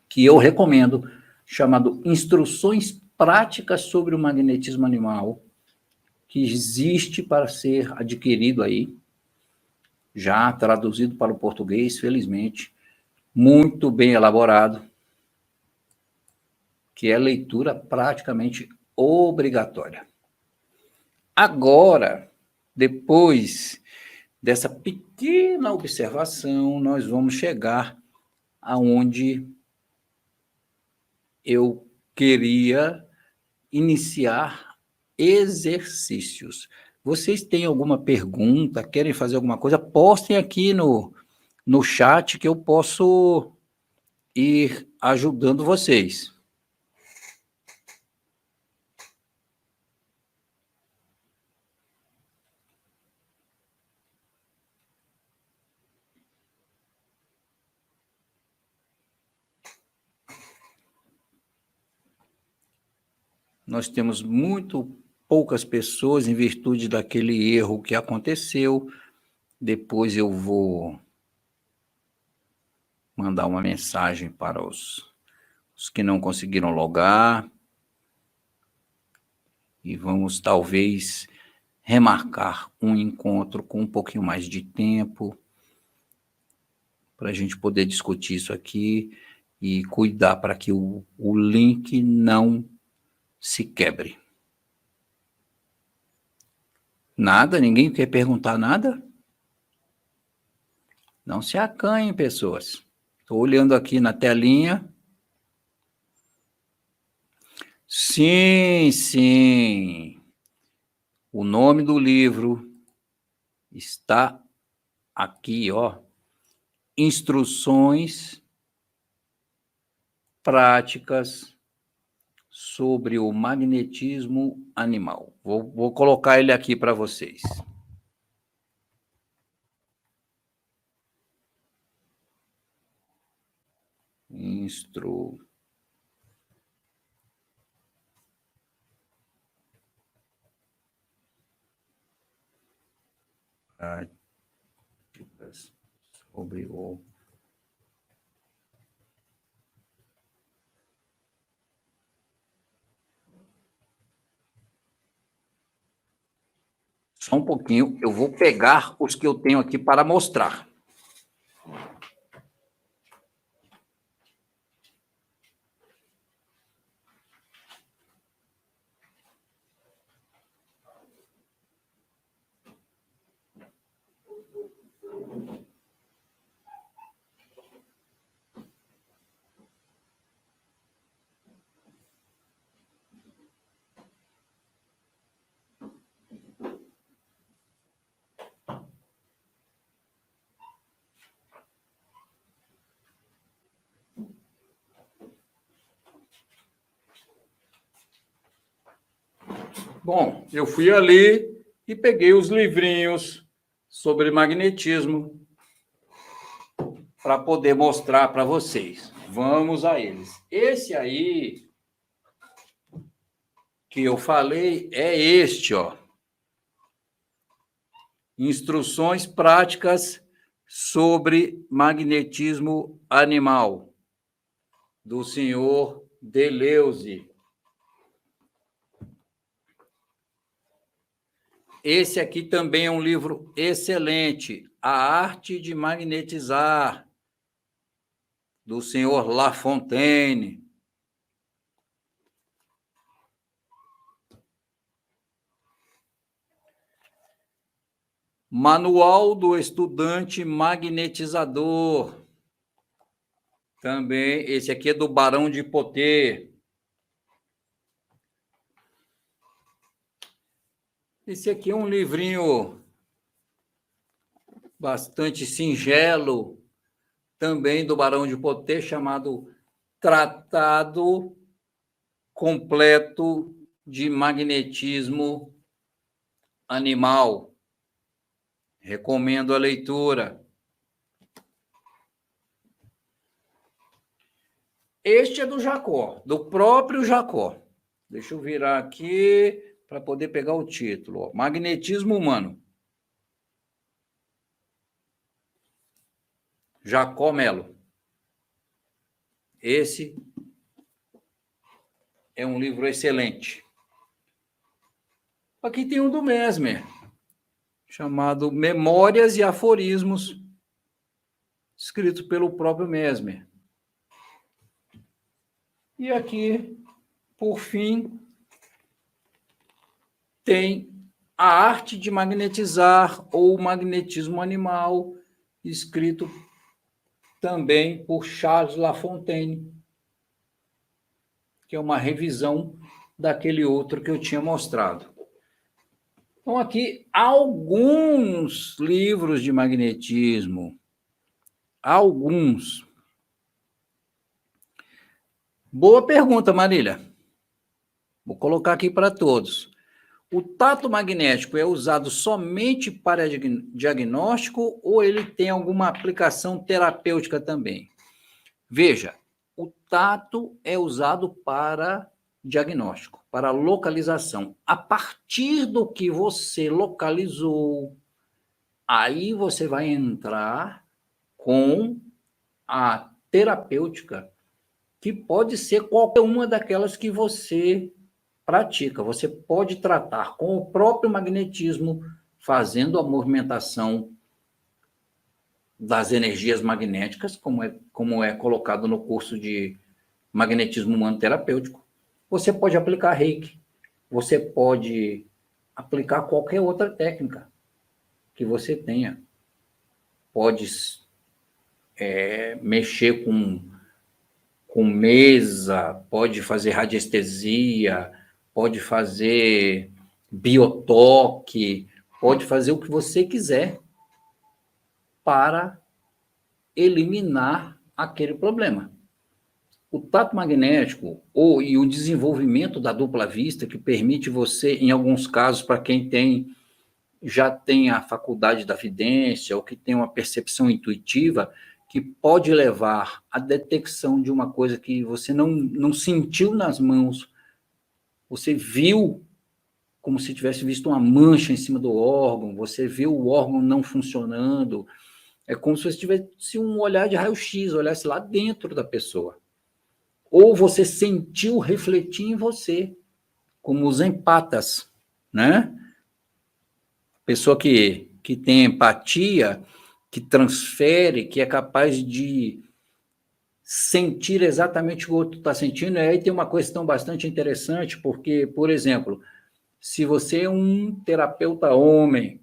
que eu recomendo, chamado Instruções Práticas sobre o Magnetismo Animal, que existe para ser adquirido aí, já traduzido para o português, felizmente, muito bem elaborado, que é leitura praticamente obrigatória. Agora, depois dessa pequena observação, nós vamos chegar aonde eu queria iniciar exercícios. Vocês têm alguma pergunta, querem fazer alguma coisa? Postem aqui no chat que eu posso ir ajudando vocês. Nós temos muito poucas pessoas em virtude daquele erro que aconteceu. Depois eu vou mandar uma mensagem para os que não conseguiram logar. E vamos, talvez, remarcar um encontro com um pouquinho mais de tempo para a gente poder discutir isso aqui e cuidar para que o link não se quebre. Nada? Ninguém quer perguntar nada? Não se acanhem, pessoas. Estou olhando aqui na telinha. Sim, sim. O nome do livro está aqui, ó. Instruções práticas sobre o magnetismo animal. Vou colocar ele aqui para vocês. Práticas sobre o Só um pouquinho, eu vou pegar os que eu tenho aqui para mostrar. Bom, eu fui ali e peguei os livrinhos sobre magnetismo para poder mostrar para vocês. Vamos a eles. Esse aí que eu falei é este, ó. Instruções práticas sobre magnetismo animal, do senhor Deleuze. Esse aqui também é um livro excelente, A Arte de Magnetizar, do senhor Lafontaine. Manual do Estudante Magnetizador. Também, esse aqui é do Barão de Potê. Esse aqui é um livrinho bastante singelo, também do Barão de Potê, chamado Tratado Completo de Magnetismo Animal. Recomendo a leitura. Este é do Jacó, do próprio Jacó. Deixa eu virar aqui para poder pegar o título. Ó. Magnetismo Humano. Jacó Melo. Esse é um livro excelente. Aqui tem um do Mesmer, chamado Memórias e Aforismos, escrito pelo próprio Mesmer. E aqui, por fim, tem A Arte de Magnetizar ou Magnetismo Animal, escrito também por Charles Lafontaine, que é uma revisão daquele outro que eu tinha mostrado. Então, aqui, alguns livros de magnetismo. Alguns. Boa pergunta, Marília. Vou colocar aqui para todos. O tato magnético é usado somente para diagnóstico ou ele tem alguma aplicação terapêutica também? Veja, o tato é usado para diagnóstico, para localização. A partir do que você localizou, aí você vai entrar com a terapêutica, que pode ser qualquer uma daquelas que você pratica. Você pode tratar com o próprio magnetismo, fazendo a movimentação das energias magnéticas, como é colocado no curso de magnetismo humano terapêutico. Você pode aplicar reiki, você pode aplicar qualquer outra técnica que você tenha. Pode mexer com mesa, pode fazer radiestesia, pode fazer biotoque, pode fazer o que você quiser para eliminar aquele problema. O tato magnético e o desenvolvimento da dupla vista, que permite você, em alguns casos, para quem já tem a faculdade da vidência ou que tem uma percepção intuitiva, que pode levar à detecção de uma coisa que você não sentiu nas mãos, você viu como se tivesse visto uma mancha em cima do órgão, você viu o órgão não funcionando, é como se você tivesse um olhar de raio-x, olhasse lá dentro da pessoa. Ou você sentiu refletir em você, como os empatas, né? A Pessoa que tem empatia, que transfere, que é capaz de sentir exatamente o que o outro está sentindo. E aí tem uma questão bastante interessante, porque, por exemplo, se você é um terapeuta homem,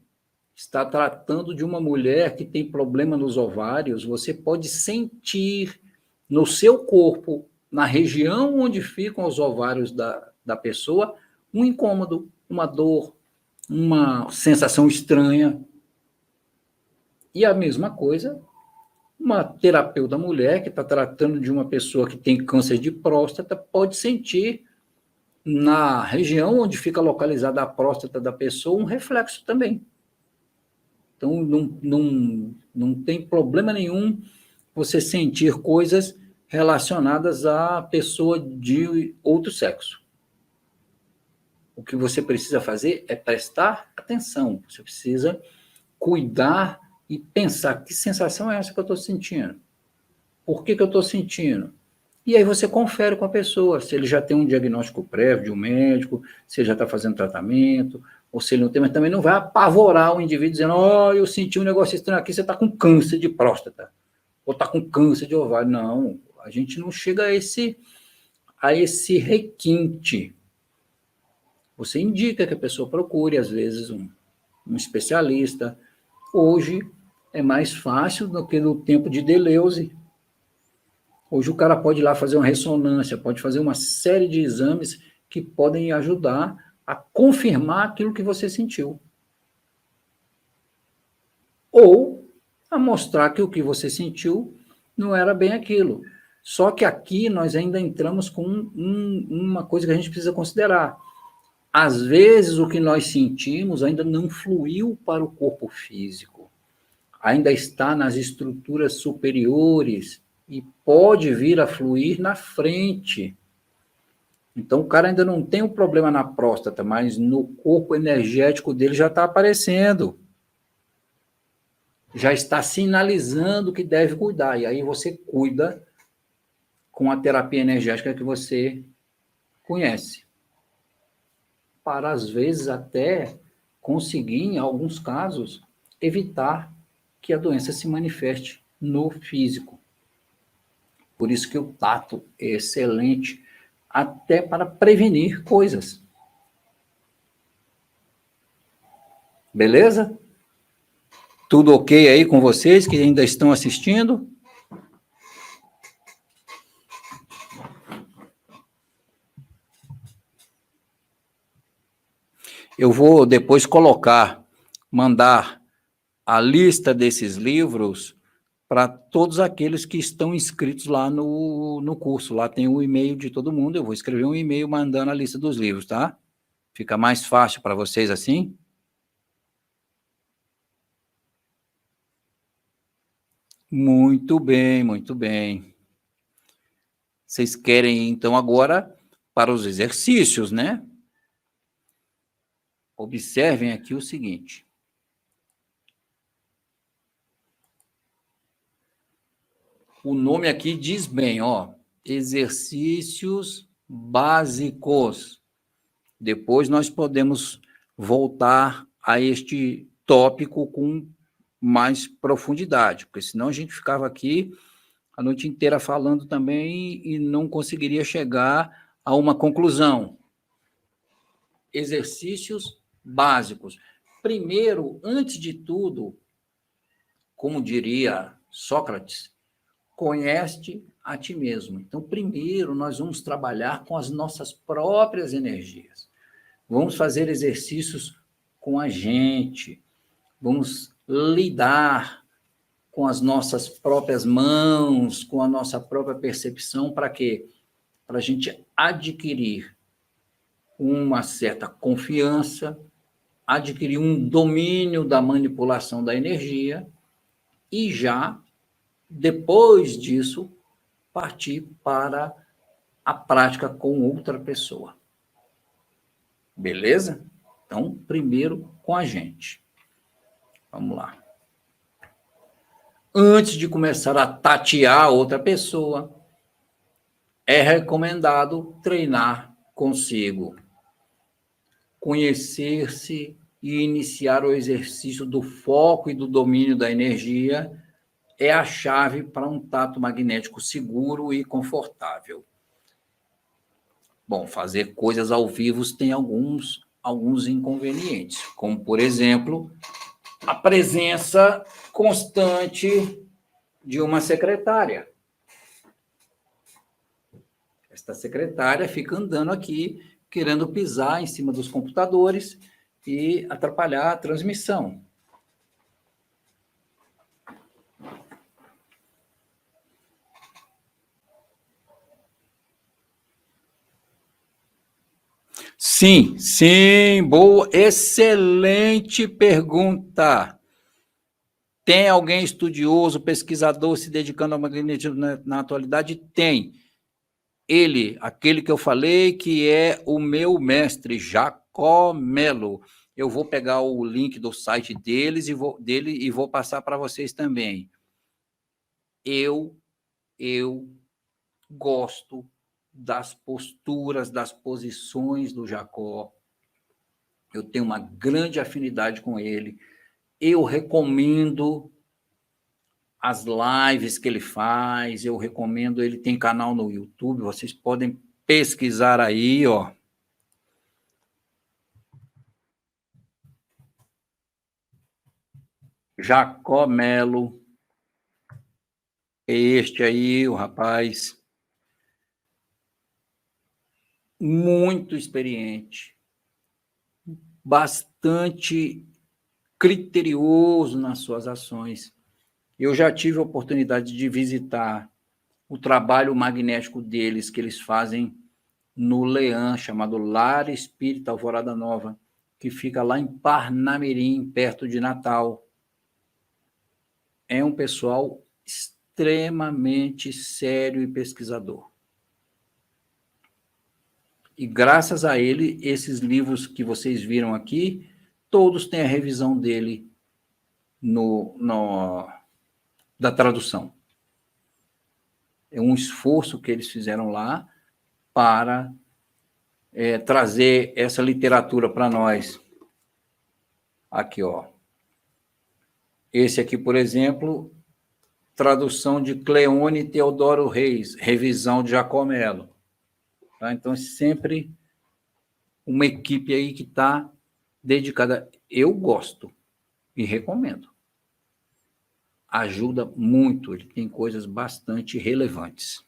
está tratando de uma mulher que tem problema nos ovários, você pode sentir no seu corpo, na região onde ficam os ovários da pessoa, um incômodo, uma dor, uma sensação estranha. E a mesma coisa, uma terapeuta mulher que está tratando de uma pessoa que tem câncer de próstata pode sentir na região onde fica localizada a próstata da pessoa um reflexo também. Então, não tem problema nenhum você sentir coisas relacionadas à pessoa de outro sexo. O que você precisa fazer é prestar atenção. Você precisa cuidar e pensar, que sensação é essa que eu estou sentindo? Por que eu estou sentindo? E aí você confere com a pessoa, se ele já tem um diagnóstico prévio de um médico, se ele já está fazendo tratamento, ou se ele não tem, mas também não vai apavorar o indivíduo dizendo, eu senti um negócio estranho aqui, você está com câncer de próstata, ou está com câncer de ovário. Não, a gente não chega a esse requinte. Você indica que a pessoa procure, às vezes, um especialista. Hoje é mais fácil do que no tempo de Deleuze. Hoje o cara pode ir lá fazer uma ressonância, pode fazer uma série de exames que podem ajudar a confirmar aquilo que você sentiu. Ou a mostrar que o que você sentiu não era bem aquilo. Só que aqui nós ainda entramos com uma coisa que a gente precisa considerar. Às vezes o que nós sentimos ainda não fluiu para o corpo físico. Ainda está nas estruturas superiores e pode vir a fluir na frente. Então, o cara ainda não tem um problema na próstata, mas no corpo energético dele já está aparecendo. Já está sinalizando que deve cuidar. E aí você cuida com a terapia energética que você conhece. Para, às vezes, até conseguir, em alguns casos, evitar que a doença se manifeste no físico. Por isso que o tato é excelente, até para prevenir coisas. Beleza? Tudo ok aí com vocês que ainda estão assistindo? Eu vou depois mandar a lista desses livros para todos aqueles que estão inscritos lá no curso. Lá tem o e-mail de todo mundo, eu vou escrever um e-mail mandando a lista dos livros, tá? Fica mais fácil para vocês assim? Muito bem, muito bem. Vocês querem, então, agora para os exercícios, né? Observem aqui o seguinte. O nome aqui diz bem, ó, exercícios básicos. Depois nós podemos voltar a este tópico com mais profundidade, porque senão a gente ficava aqui a noite inteira falando também e não conseguiria chegar a uma conclusão. Exercícios básicos. Primeiro, antes de tudo, como diria Sócrates, conhece a ti mesmo. Então, primeiro, nós vamos trabalhar com as nossas próprias energias. Vamos fazer exercícios com a gente. Vamos lidar com as nossas próprias mãos, com a nossa própria percepção, para quê? Para a gente adquirir uma certa confiança, adquirir um domínio da manipulação da energia e já, depois disso, partir para a prática com outra pessoa. Beleza? Então, primeiro com a gente. Vamos lá. Antes de começar a tatear outra pessoa, é recomendado treinar consigo. Conhecer-se e iniciar o exercício do foco e do domínio da energia é a chave para um tato magnético seguro e confortável. Bom, fazer coisas ao vivo tem alguns inconvenientes, como, por exemplo, a presença constante de uma secretária. Esta secretária fica andando aqui, querendo pisar em cima dos computadores e atrapalhar a transmissão. Sim, boa, excelente pergunta. Tem alguém estudioso, pesquisador se dedicando ao magnetismo na atualidade? Tem. Ele, aquele que eu falei, que é o meu mestre, Jacó Melo. Eu vou pegar o link do site dele e vou passar para vocês também. Eu gosto das posturas, das posições do Jacó. Eu tenho uma grande afinidade com ele. Eu recomendo as lives que ele faz, eu recomendo, ele tem canal no YouTube, vocês podem pesquisar aí, ó. Jacó Melo, este aí, o rapaz, muito experiente, bastante criterioso nas suas ações. Eu já tive a oportunidade de visitar o trabalho magnético deles, que eles fazem no Leã, chamado Lar Espírita Alvorada Nova, que fica lá em Parnamirim, perto de Natal. É um pessoal extremamente sério e pesquisador. E graças a ele, esses livros que vocês viram aqui, todos têm a revisão dele da tradução. É um esforço que eles fizeram lá para trazer essa literatura para nós. Aqui, ó. Esse aqui, por exemplo, tradução de Cleone Teodoro Reis, revisão de Jacó Melo. Tá? Então, é sempre uma equipe aí que está dedicada. Eu gosto e recomendo. Ajuda muito, ele tem coisas bastante relevantes.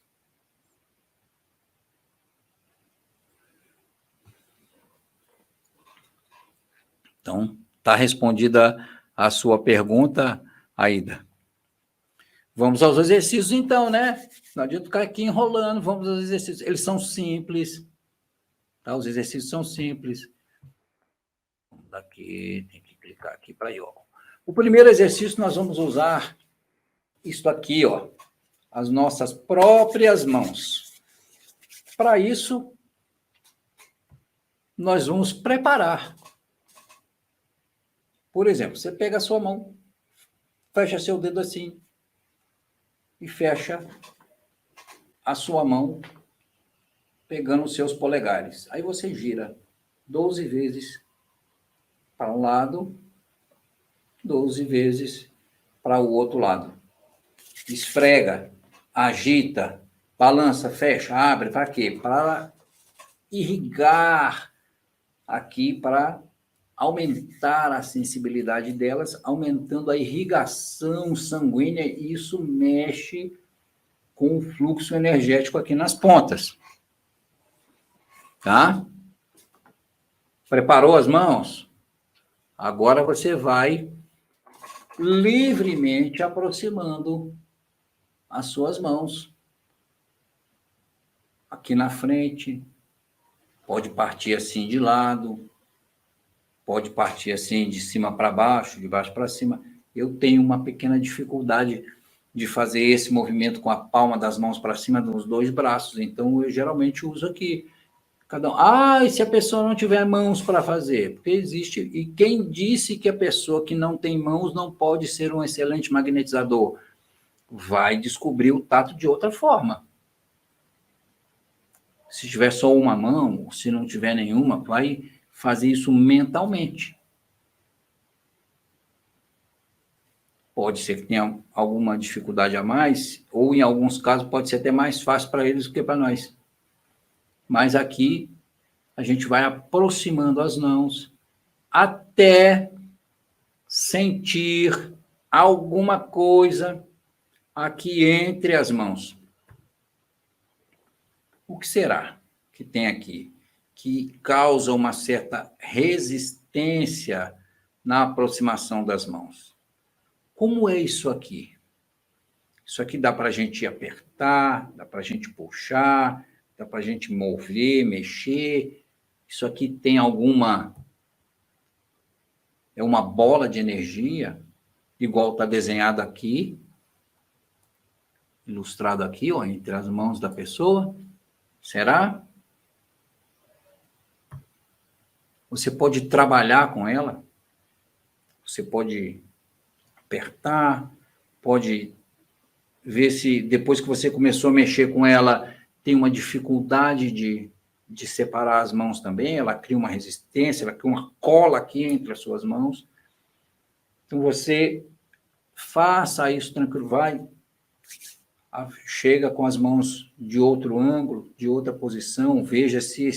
Então, está respondida a sua pergunta, Aida. Vamos aos exercícios, então, né? Não adianta ficar aqui enrolando, vamos aos exercícios. Eles são simples, tá? Os exercícios são simples. Daqui, tem que clicar aqui para yoga. O primeiro exercício, nós vamos usar isto aqui, ó, as nossas próprias mãos. Para isso, nós vamos preparar. Por exemplo, você pega a sua mão, fecha seu dedo assim e fecha a sua mão pegando os seus polegares. Aí você gira 12 vezes para um lado, 12 vezes para o outro lado. Esfrega, agita, balança, fecha, abre. Para quê? Para irrigar aqui, para aumentar a sensibilidade delas, aumentando a irrigação sanguínea, e isso mexe com o fluxo energético aqui nas pontas. Tá? Preparou as mãos? Agora você vai livremente aproximando as suas mãos aqui na frente. Pode partir assim de lado, pode partir assim de cima para baixo, de baixo para cima. Eu tenho uma pequena dificuldade de fazer esse movimento com a palma das mãos para cima dos dois braços, então eu geralmente uso aqui. Cada um. E se a pessoa não tiver mãos para fazer? Porque existe. E quem disse que a pessoa que não tem mãos não pode ser um excelente magnetizador? Vai descobrir o tato de outra forma. Se tiver só uma mão, se não tiver nenhuma, vai fazer isso mentalmente. Pode ser que tenha alguma dificuldade a mais, ou em alguns casos pode ser até mais fácil para eles do que para nós. Mas aqui a gente vai aproximando as mãos até sentir alguma coisa aqui entre as mãos. O que será que tem aqui que causa uma certa resistência na aproximação das mãos? Como é isso aqui? Isso aqui dá para a gente apertar, dá para a gente puxar, dá para a gente mover, mexer. Isso aqui tem alguma... É uma bola de energia, igual está desenhado aqui, ilustrado aqui, ó, entre as mãos da pessoa. Será? Você pode trabalhar com ela, você pode apertar, pode ver se depois que você começou a mexer com ela, tem uma dificuldade de separar as mãos também, ela cria uma resistência, ela cria uma cola aqui entre as suas mãos. Então, você faça isso tranquilo, vai, chega com as mãos de outro ângulo, de outra posição, veja se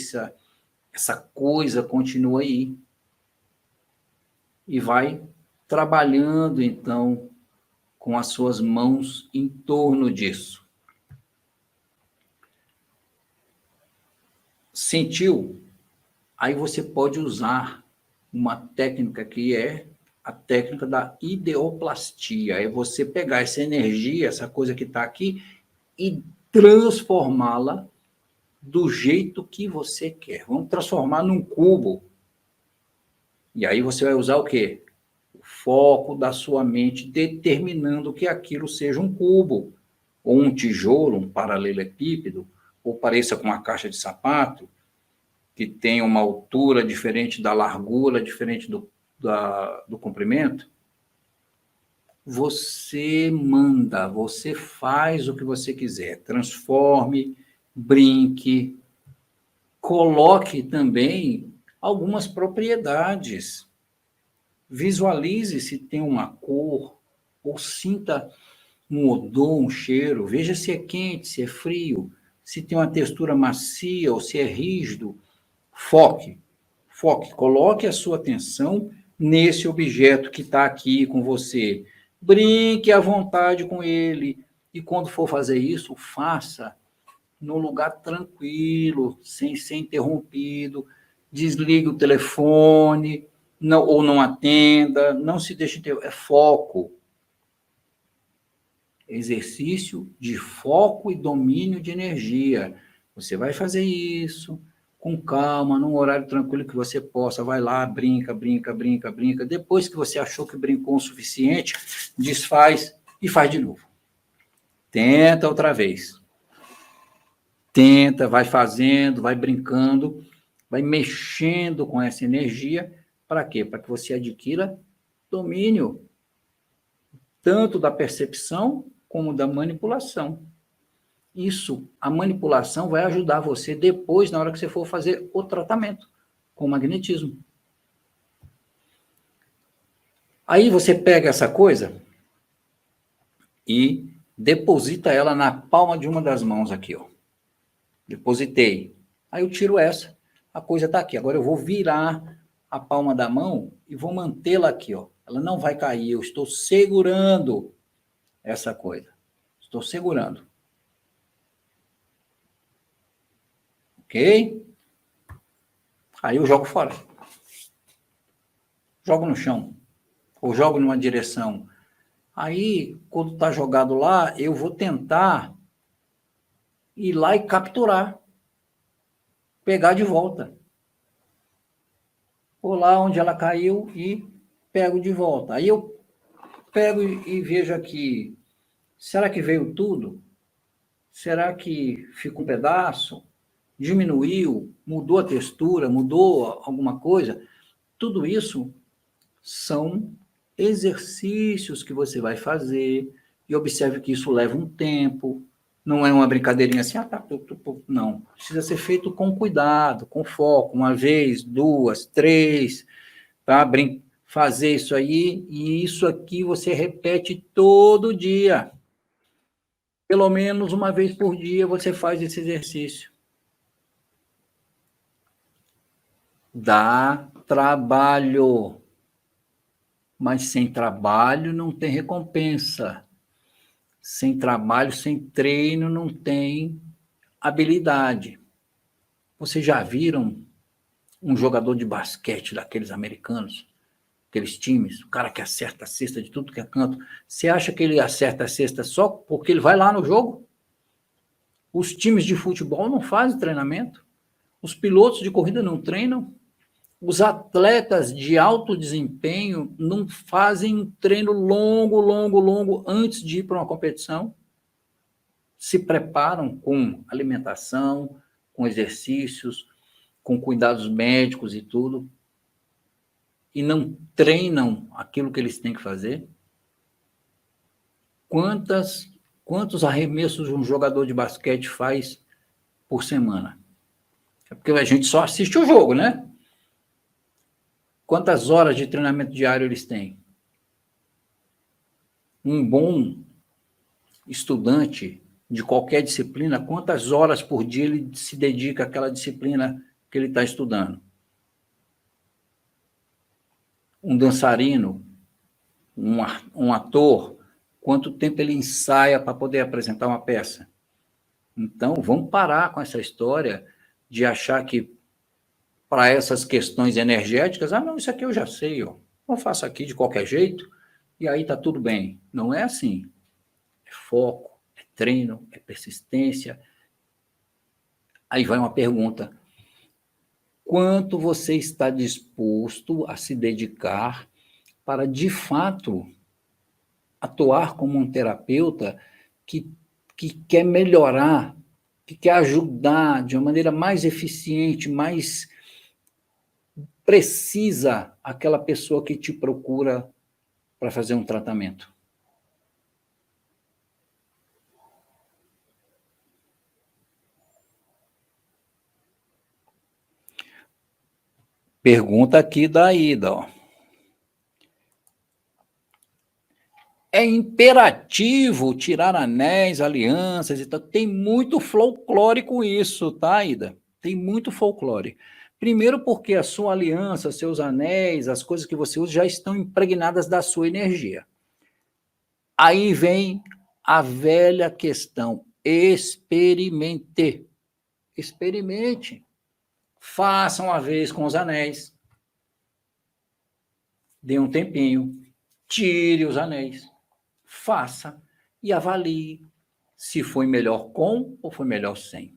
essa coisa continua aí. E vai trabalhando, então, com as suas mãos em torno disso. Sentiu? Aí você pode usar uma técnica que é a técnica da ideoplastia. É você pegar essa energia, essa coisa que está aqui, e transformá-la do jeito que você quer. Vamos transformar num cubo. E aí você vai usar o quê? O foco da sua mente determinando que aquilo seja um cubo, ou um tijolo, um paralelepípedo, ou pareça com uma caixa de sapato, que tem uma altura diferente da largura, diferente do comprimento. Você manda, você faz o que você quiser. Transforme, brinque, coloque também algumas propriedades. Visualize se tem uma cor, ou sinta um odor, um cheiro. Veja se é quente, se é frio, se tem uma textura macia ou se é rígido. Foque, coloque a sua atenção nesse objeto que está aqui com você. Brinque à vontade com ele. E quando for fazer isso, faça num lugar tranquilo, sem ser interrompido. Desligue o telefone, não, ou não atenda, não se deixe interromper. É foco. Exercício de foco e domínio de energia. Você vai fazer isso com calma, num horário tranquilo que você possa. Vai lá, brinca. Depois que você achou que brincou o suficiente, desfaz e faz de novo. Tenta outra vez. Tenta, vai fazendo, vai brincando, vai mexendo com essa energia. Para quê? Para que você adquira domínio, tanto da percepção como da manipulação. Isso, a manipulação vai ajudar você depois, na hora que você for fazer o tratamento com magnetismo. Aí você pega essa coisa e deposita ela na palma de uma das mãos aqui, ó. Depositei. Aí eu tiro essa, a coisa está aqui. Agora eu vou virar a palma da mão e vou mantê-la aqui, ó. Ela não vai cair, eu estou segurando essa coisa. Estou segurando. Ok? Aí eu jogo fora. Jogo no chão. Ou jogo numa direção. Aí, quando está jogado lá, eu vou tentar ir lá e capturar. Pegar de volta. Vou lá onde ela caiu e pego de volta. Aí eu pego e vejo aqui. Será que veio tudo? Será que ficou um pedaço? Diminuiu? Mudou a textura? Mudou alguma coisa? Tudo isso são exercícios que você vai fazer e observe que isso leva um tempo. Não é uma brincadeirinha assim, não. Precisa ser feito com cuidado, com foco, uma vez, duas, três, tá? fazer isso aí, e isso aqui você repete todo dia. Pelo menos uma vez por dia você faz esse exercício. Dá trabalho, mas sem trabalho não tem recompensa. Sem trabalho, sem treino, não tem habilidade. Vocês já viram um jogador de basquete daqueles americanos, aqueles times, o cara que acerta a cesta de tudo que é canto? Você acha que ele acerta a cesta só porque ele vai lá no jogo? Os times de futebol não fazem treinamento. Os pilotos de corrida não treinam. Os atletas de alto desempenho não fazem um treino longo antes de ir para uma competição. Se preparam com alimentação, com exercícios, com cuidados médicos e tudo, e não treinam aquilo que eles têm que fazer. Quantos arremessos um jogador de basquete faz por semana? É porque a gente só assiste o jogo, né? Quantas horas de treinamento diário eles têm? Um bom estudante de qualquer disciplina, quantas horas por dia ele se dedica àquela disciplina que ele está estudando? Um dançarino, um ator, quanto tempo ele ensaia para poder apresentar uma peça? Então, vamos parar com essa história de achar que para essas questões energéticas, não, isso aqui eu já sei, ó, eu faço aqui de qualquer jeito, e aí está tudo bem. Não é assim. É foco, é treino, é persistência. Aí vai uma pergunta: quanto você está disposto a se dedicar para, de fato, atuar como um terapeuta que quer melhorar, que quer ajudar de uma maneira mais eficiente, mais precisa aquela pessoa que te procura para fazer um tratamento? Pergunta aqui da Ida, ó. É imperativo tirar anéis, alianças e tal. Tem muito folclore com isso, tá, Ida? Tem muito folclore. Primeiro porque a sua aliança, seus anéis, as coisas que você usa já estão impregnadas da sua energia. Aí vem a velha questão: experimente. Experimente. Faça uma vez com os anéis. Dê um tempinho. Tire os anéis. Faça e avalie se foi melhor com ou foi melhor sem.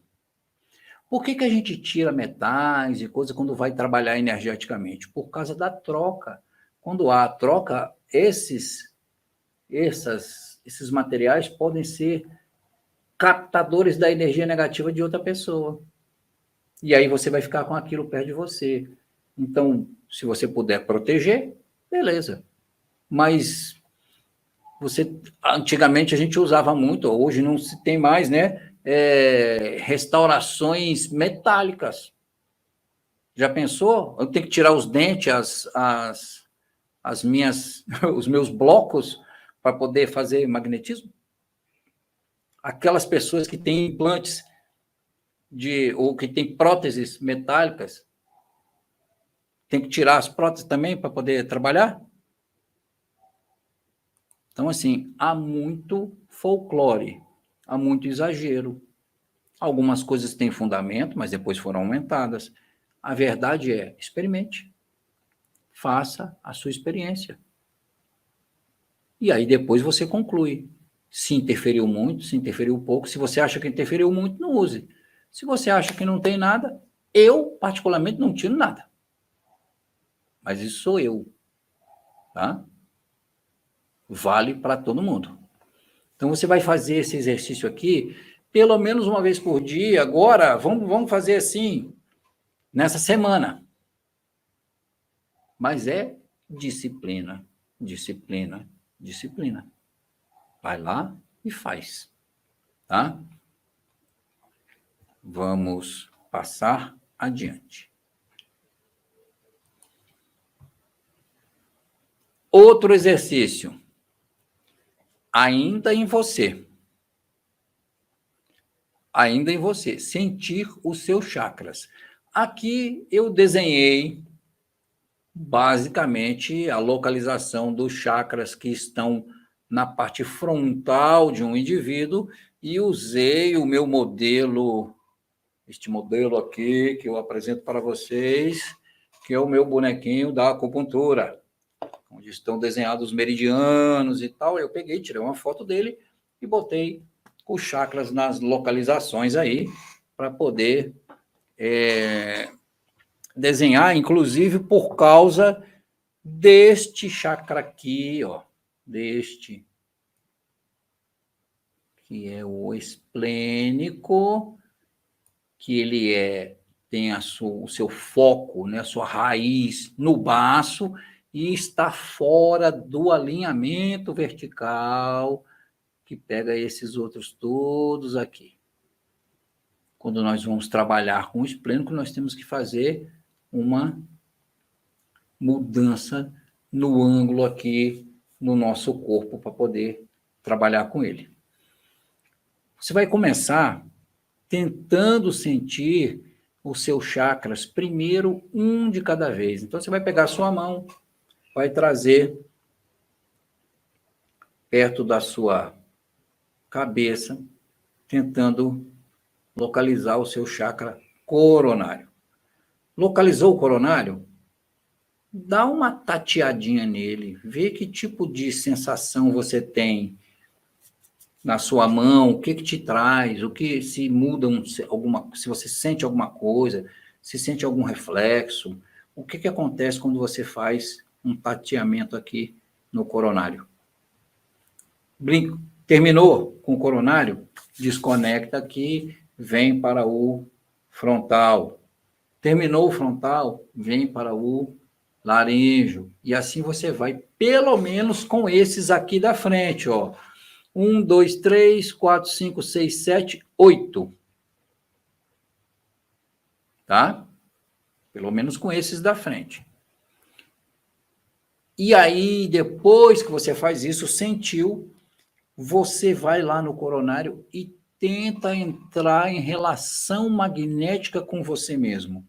Por que a gente tira metais e coisa quando vai trabalhar energeticamente? Por causa da troca. Quando há troca, esses materiais podem ser captadores da energia negativa de outra pessoa. E aí você vai ficar com aquilo perto de você. Então, se você puder proteger, beleza. Mas antigamente a gente usava muito, hoje não se tem mais, né? Restaurações metálicas. Já pensou? Eu tenho que tirar os dentes, os meus blocos para poder fazer magnetismo? Aquelas pessoas que têm implantes ou que têm próteses metálicas, tem que tirar as próteses também para poder trabalhar? Então, assim, há muito folclore, há muito exagero. Algumas coisas têm fundamento, mas depois foram aumentadas. A verdade é: experimente. Faça a sua experiência. E aí depois você conclui. Se interferiu muito, se interferiu pouco. Se você acha que interferiu muito, não use. Se você acha que não tem nada, eu, particularmente, não tiro nada. Mas isso sou eu. Tá? Vale para todo mundo. Então, você vai fazer esse exercício aqui pelo menos uma vez por dia. Agora, vamos fazer assim, nessa semana. Mas é disciplina, disciplina, disciplina. Vai lá e faz, tá? Vamos passar adiante. Outro exercício, ainda em você, sentir os seus chakras. Aqui eu desenhei basicamente a localização dos chakras que estão na parte frontal de um indivíduo e usei o meu modelo, este modelo aqui que eu apresento para vocês, que é o meu bonequinho da acupuntura, onde estão desenhados os meridianos e tal. Eu peguei, tirei uma foto dele e botei os chakras nas localizações aí, para poder desenhar, inclusive por causa deste chakra aqui, ó, deste, que é o esplênico, que ele tem o seu foco, né, a sua raiz no baço e está fora do alinhamento vertical, que pega esses outros todos aqui. Quando nós vamos trabalhar com o esplênico, nós temos que fazer uma mudança no ângulo aqui no nosso corpo para poder trabalhar com ele. Você vai começar tentando sentir os seus chakras, primeiro um de cada vez. Então, você vai pegar a sua mão, vai trazer perto da sua cabeça, tentando localizar o seu chakra coronário. Localizou o coronário? Dá uma tateadinha nele, vê que tipo de sensação você tem na sua mão, o que te traz, o que se muda, se você sente alguma coisa, se sente algum reflexo, o que acontece quando você faz um tateamento aqui no coronário. Terminou com o coronário? Desconecta aqui, vem para o frontal. Terminou o frontal, vem para o laríngeo. E assim você vai, pelo menos com esses aqui da frente, ó. 1, 2, 3, 4, 5, 6, 7, 8. Tá? Pelo menos com esses da frente. E aí, depois que você faz isso, sentiu, você vai lá no coronário e tenta entrar em relação magnética com você mesmo.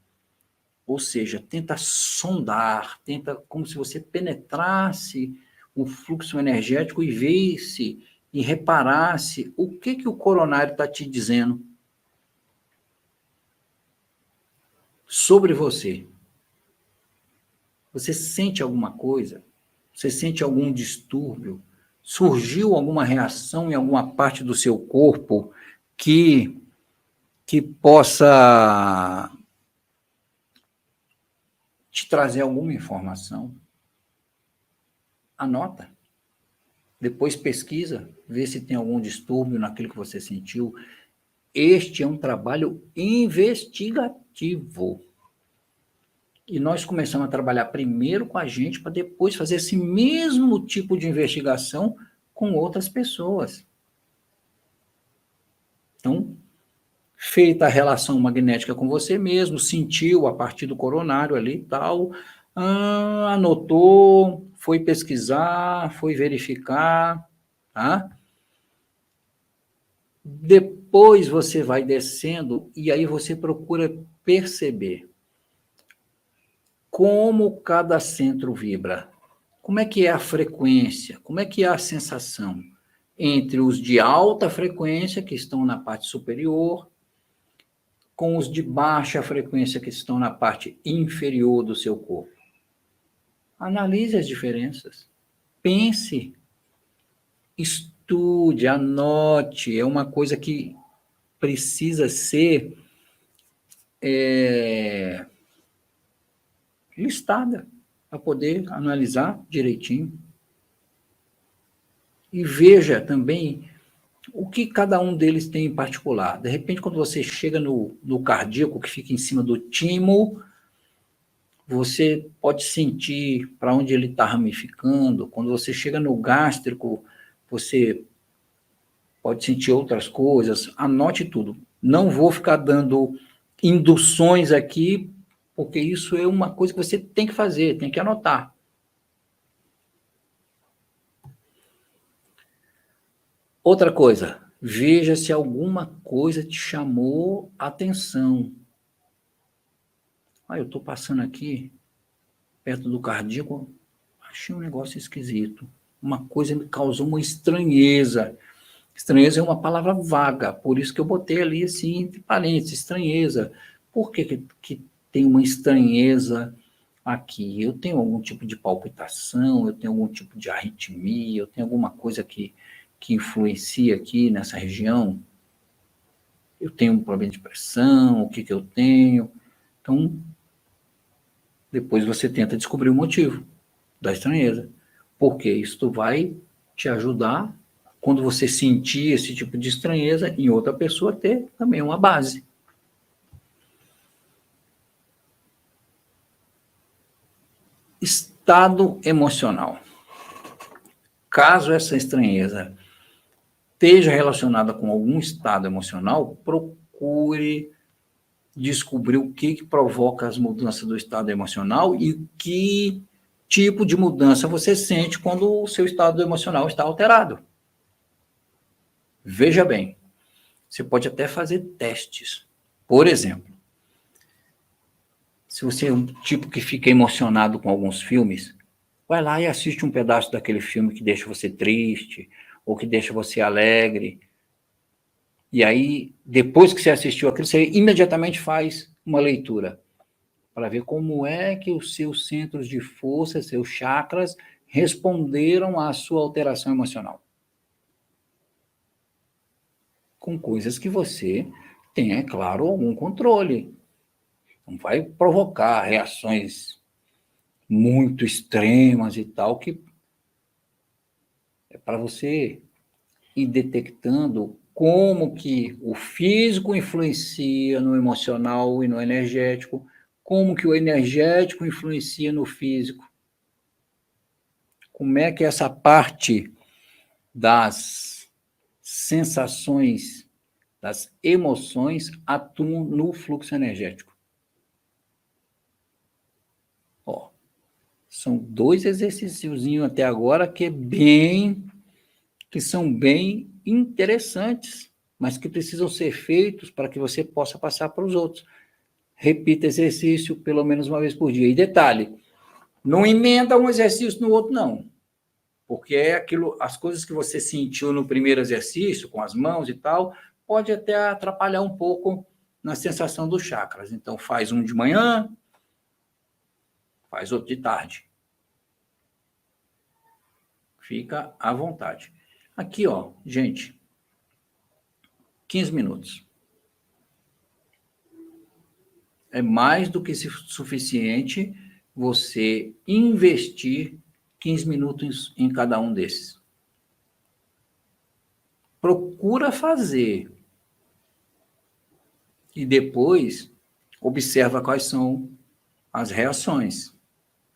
Ou seja, tenta sondar, tenta como se você penetrasse o fluxo energético e visse e reparasse o que o coronário está te dizendo sobre você. Você sente alguma coisa? Você sente algum distúrbio? Surgiu alguma reação em alguma parte do seu corpo que possa te trazer alguma informação? Anota. Depois pesquisa, vê se tem algum distúrbio naquilo que você sentiu. Este é um trabalho investigativo. E nós começamos a trabalhar primeiro com a gente, para depois fazer esse mesmo tipo de investigação com outras pessoas. Então, feita a relação magnética com você mesmo, sentiu a partir do coronário ali e tal, anotou, foi pesquisar, foi verificar, tá? Depois você vai descendo e aí você procura perceber como cada centro vibra. Como é que é a frequência? Como é que é a sensação entre os de alta frequência, que estão na parte superior, com os de baixa frequência, que estão na parte inferior do seu corpo? Analise as diferenças. Pense. Estude, anote. É uma coisa que precisa ser listada para poder analisar direitinho. E veja também o que cada um deles tem em particular. De repente, quando você chega no cardíaco, que fica em cima do timo, você pode sentir para onde ele está ramificando. Quando você chega no gástrico, você pode sentir outras coisas. Anote tudo. Não vou ficar dando induções aqui, porque isso é uma coisa que você tem que fazer, tem que anotar. Outra coisa, veja se alguma coisa te chamou a atenção. Eu estou passando aqui, perto do cardíaco, achei um negócio esquisito. Uma coisa me causou uma estranheza. Estranheza é uma palavra vaga, por isso que eu botei ali assim, entre parênteses, estranheza. Por que tem uma estranheza aqui? Eu tenho algum tipo de palpitação, eu tenho algum tipo de arritmia, eu tenho alguma coisa que influencia aqui nessa região? Eu tenho um problema de pressão, o que eu tenho? Então, depois você tenta descobrir o motivo da estranheza, porque isso vai te ajudar, quando você sentir esse tipo de estranheza, em outra pessoa ter também uma base. Estado emocional. Caso essa estranheza esteja relacionada com algum estado emocional, procure descobrir o que provoca as mudanças do estado emocional e que tipo de mudança você sente quando o seu estado emocional está alterado. Veja bem, você pode até fazer testes. Por exemplo, se você é um tipo que fica emocionado com alguns filmes, vai lá e assiste um pedaço daquele filme que deixa você triste ou que deixa você alegre. E aí, depois que você assistiu aquilo, você imediatamente faz uma leitura para ver como é que os seus centros de força, seus chakras, responderam à sua alteração emocional. Com coisas que você tem, é claro, algum controle. Não vai provocar reações muito extremas e tal, que é para você ir detectando como que o físico influencia no emocional e no energético, como que o energético influencia no físico, como é que essa parte das sensações, das emoções atuam no fluxo energético. São 2 exercíciozinhos até agora que são bem interessantes, mas que precisam ser feitos para que você possa passar para os outros. Repita exercício pelo menos uma vez por dia. E detalhe, não emenda um exercício no outro, não. Porque é aquilo, as coisas que você sentiu no primeiro exercício, com as mãos e tal, pode até atrapalhar um pouco na sensação dos chakras. Então, faz um de manhã, faz outro de tarde. Fica à vontade. Aqui, gente, 15 minutos. É mais do que suficiente você investir 15 minutos em cada um desses. Procura fazer. E depois, observa quais são as reações.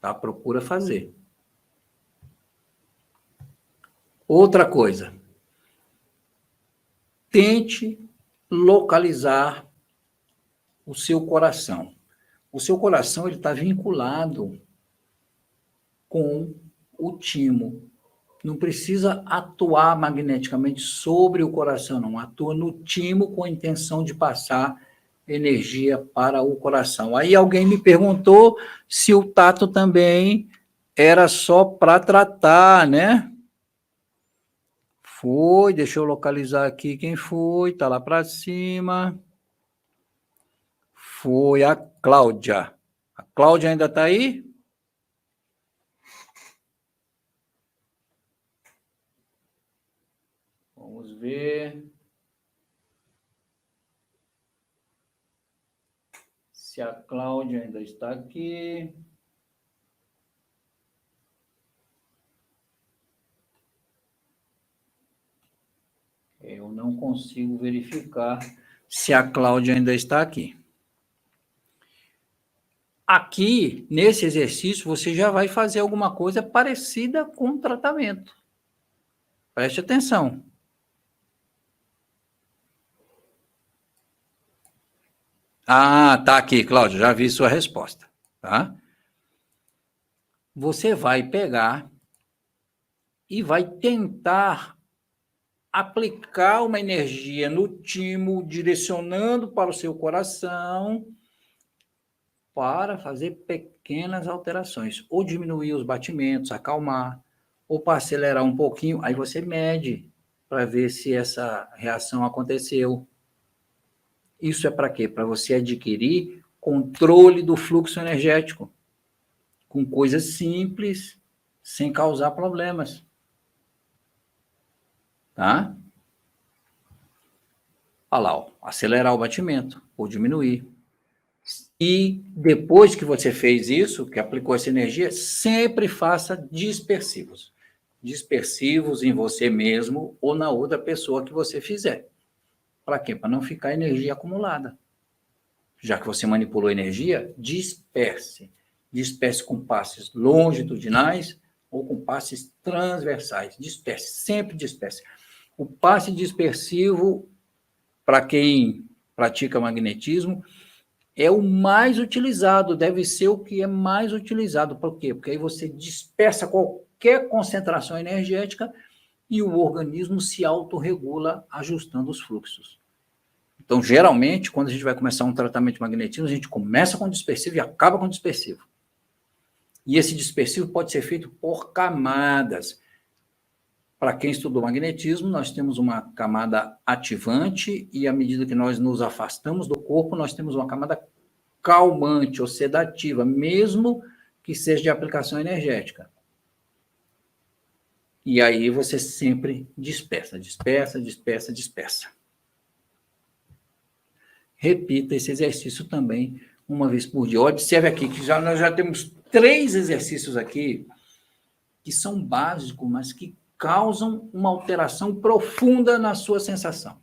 Tá? Procura fazer. Outra coisa. Tente localizar o seu coração. O seu coração está vinculado com o timo. Não precisa atuar magneticamente sobre o coração, não. Atua no timo com a intenção de passar energia para o coração. Aí alguém me perguntou se o tato também era só para tratar, né? Foi, deixa eu localizar aqui quem foi, tá lá para cima. Foi a Cláudia. A Cláudia ainda está aí? Vamos ver se a Cláudia ainda está aqui. Eu não consigo verificar se a Cláudia ainda está aqui. Aqui, nesse exercício, você já vai fazer alguma coisa parecida com o tratamento. Preste atenção. Tá aqui, Cláudia, já vi sua resposta. Tá? Você vai pegar e vai tentar aplicar uma energia no timo, direcionando para o seu coração, para fazer pequenas alterações, ou diminuir os batimentos, acalmar, ou para acelerar um pouquinho, aí você mede para ver se essa reação aconteceu. Isso é para quê? Para você adquirir controle do fluxo energético, com coisas simples, sem causar problemas. Tá? Olha lá, ó, acelerar o batimento ou diminuir. E depois que você fez isso, que aplicou essa energia, sempre faça dispersivos. Dispersivos em você mesmo ou na outra pessoa que você fizer. Para quê? Para não ficar energia acumulada. Já que você manipulou energia, disperse. Disperse com passes longitudinais ou com passes transversais. Disperse, sempre disperse. O passe dispersivo, para quem pratica magnetismo, é o mais utilizado, deve ser o que é mais utilizado. Por quê? Porque aí você dispersa qualquer concentração energética e o organismo se autorregula ajustando os fluxos. Então, geralmente, quando a gente vai começar um tratamento de magnetismo, a gente começa com dispersivo e acaba com dispersivo. E esse dispersivo pode ser feito por camadas. Para quem estudou magnetismo, nós temos uma camada ativante e, à medida que nós nos afastamos do corpo, nós temos uma camada calmante ou sedativa, mesmo que seja de aplicação energética. E aí você sempre dispersa, dispersa, dispersa, dispersa. Repita esse exercício também uma vez por dia. Observe aqui que nós já temos 3 exercícios aqui que são básicos, mas que causam uma alteração profunda na sua sensação.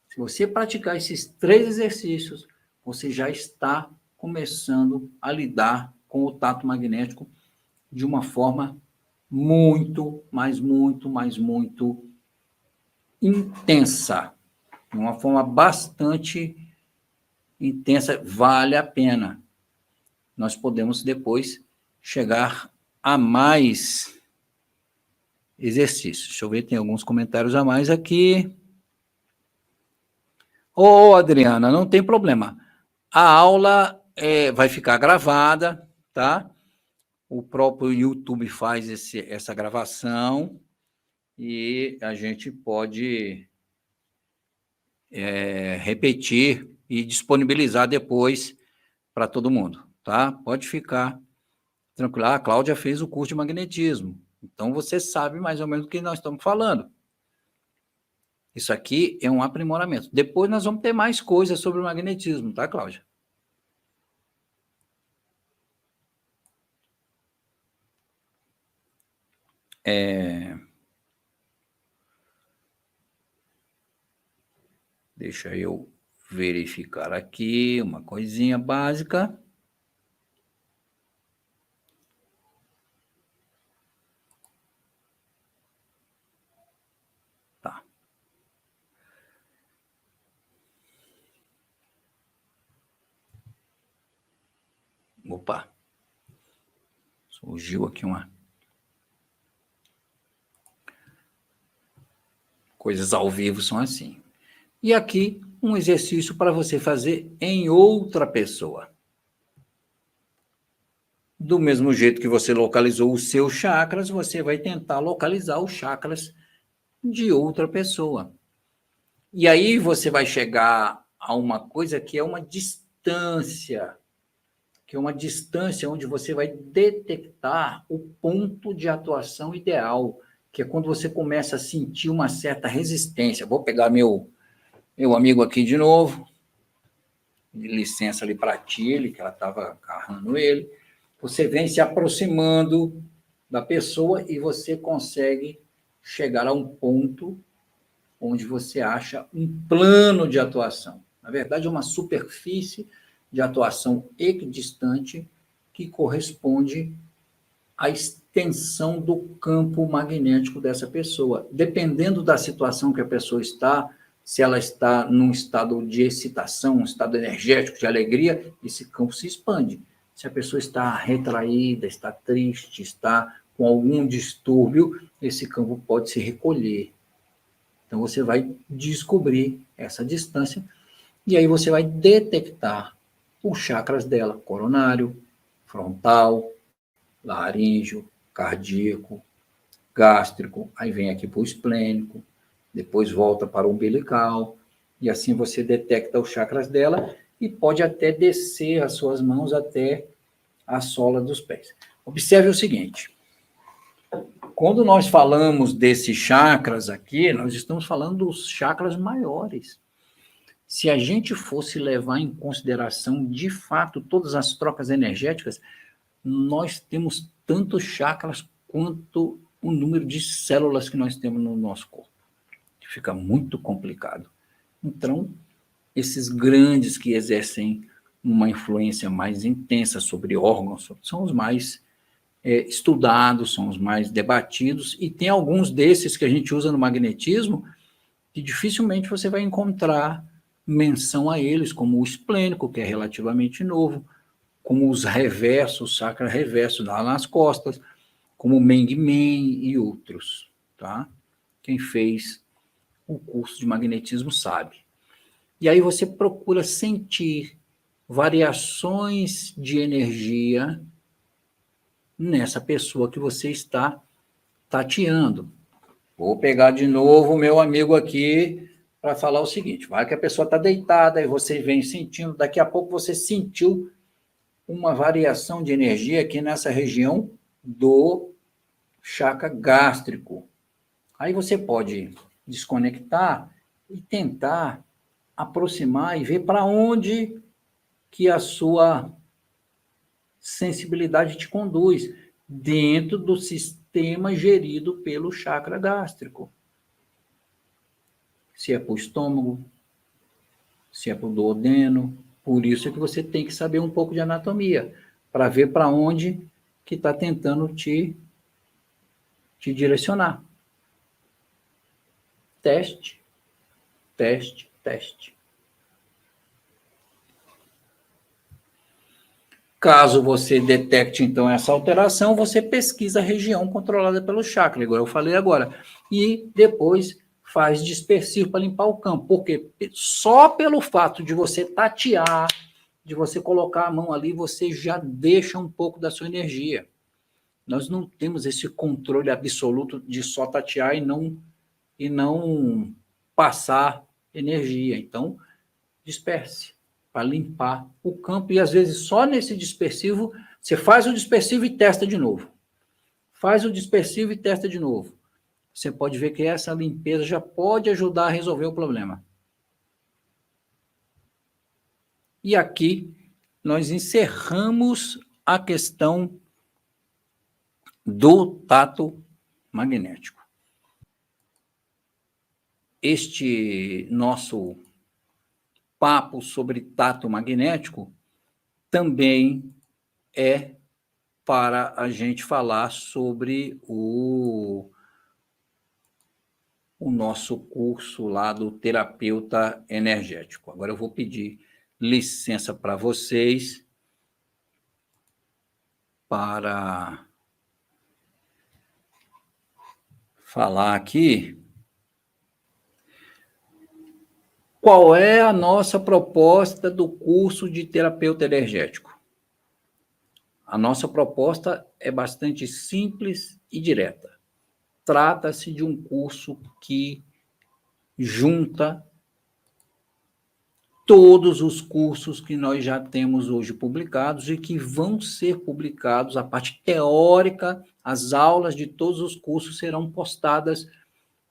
Se você praticar esses 3 exercícios, você já está começando a lidar com o tato magnético de uma forma muito, mas muito, mas muito intensa. De uma forma bastante intensa, vale a pena. Nós podemos depois chegar a mais exercícios. Deixa eu ver, tem alguns comentários a mais aqui. Ô, Adriana, não tem problema. A aula vai ficar gravada, tá? O próprio YouTube faz essa gravação e a gente pode repetir e disponibilizar depois para todo mundo, tá? Pode ficar tranquilo. A Cláudia fez o curso de magnetismo, então você sabe mais ou menos do que nós estamos falando. Isso aqui é um aprimoramento. Depois nós vamos ter mais coisas sobre o magnetismo, tá, Cláudia? Deixa eu verificar aqui uma coisinha básica. Tá. Opa. Surgiu aqui uma... Coisas ao vivo são assim. E aqui, um exercício para você fazer em outra pessoa. Do mesmo jeito que você localizou os seus chakras, você vai tentar localizar os chakras de outra pessoa. E aí você vai chegar a uma coisa que é uma distância, onde você vai detectar o ponto de atuação ideal, que é quando você começa a sentir uma certa resistência. Vou pegar meu amigo aqui de novo, de licença ali para Tilly, que ela estava agarrando ele. Você vem se aproximando da pessoa e você consegue chegar a um ponto onde você acha um plano de atuação. Na verdade, é uma superfície de atuação equidistante que corresponde à extensão do campo magnético dessa pessoa. Dependendo da situação que a pessoa está, se ela está num estado de excitação, um estado energético, de alegria, esse campo se expande. Se a pessoa está retraída, está triste, está com algum distúrbio, esse campo pode se recolher. Então, você vai descobrir essa distância e aí você vai detectar os chakras dela, coronário, frontal, laríngeo, cardíaco, gástrico, aí vem aqui para o esplênico, depois volta para o umbilical, e assim você detecta os chakras dela e pode até descer as suas mãos até a sola dos pés. Observe o seguinte, quando nós falamos desses chakras aqui, nós estamos falando dos chakras maiores. Se a gente fosse levar em consideração, de fato, todas as trocas energéticas, nós temos tantos chakras quanto o número de células que nós temos no nosso corpo. Fica muito complicado. Então, esses grandes que exercem uma influência mais intensa sobre órgãos são os mais estudados, são os mais debatidos, e tem alguns desses que a gente usa no magnetismo que dificilmente você vai encontrar menção a eles, como o esplênico, que é relativamente novo, como os reversos, chakra reverso lá nas costas, como o Meng Men e outros, tá? Quem fez o curso de magnetismo sabe. E aí você procura sentir variações de energia nessa pessoa que você está tateando. Vou pegar de novo o meu amigo aqui para falar o seguinte, vai que a pessoa está deitada e você vem sentindo, daqui a pouco você sentiu uma variação de energia aqui nessa região do chakra gástrico. Aí você pode desconectar e tentar aproximar e ver para onde que a sua sensibilidade te conduz dentro do sistema gerido pelo chakra gástrico. Se é para o estômago, se é para o duodeno. Por isso é que você tem que saber um pouco de anatomia, para ver para onde que está tentando te direcionar. Teste, teste, teste. Caso você detecte, então, essa alteração, você pesquisa a região controlada pelo chakra, igual eu falei agora. E depois faz dispersivo para limpar o campo. Porque só pelo fato de você tatear, de você colocar a mão ali, você já deixa um pouco da sua energia. Nós não temos esse controle absoluto de só tatear e não passar energia. Então, disperse para limpar o campo. E, às vezes, só nesse dispersivo, você faz o dispersivo e testa de novo. Faz o dispersivo e testa de novo. Você pode ver que essa limpeza já pode ajudar a resolver o problema. E aqui nós encerramos a questão do tato magnético. Este nosso papo sobre tato magnético também é para a gente falar sobre o nosso curso lá do terapeuta energético. Agora eu vou pedir licença para vocês para falar aqui qual é a nossa proposta do curso de terapeuta energético. A nossa proposta é bastante simples e direta. Trata-se de um curso que junta todos os cursos que nós já temos hoje publicados e que vão ser publicados, a parte teórica, as aulas de todos os cursos serão postadas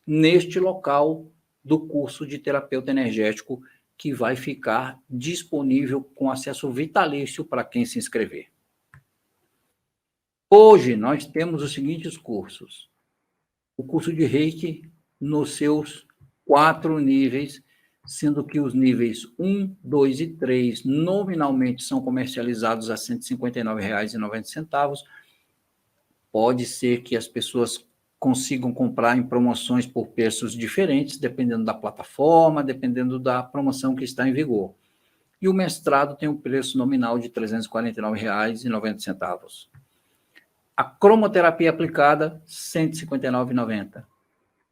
neste local do curso de terapeuta energético, que vai ficar disponível com acesso vitalício para quem se inscrever. Hoje nós temos os seguintes cursos. O curso de Reiki nos seus 4 níveis, sendo que os níveis 1, 2 e 3 nominalmente são comercializados a R$ 159,90. Pode ser que as pessoas consigam comprar em promoções por preços diferentes, dependendo da plataforma, dependendo da promoção que está em vigor. E o mestrado tem um preço nominal de R$ 349,90. A cromoterapia aplicada, R$ 159,90.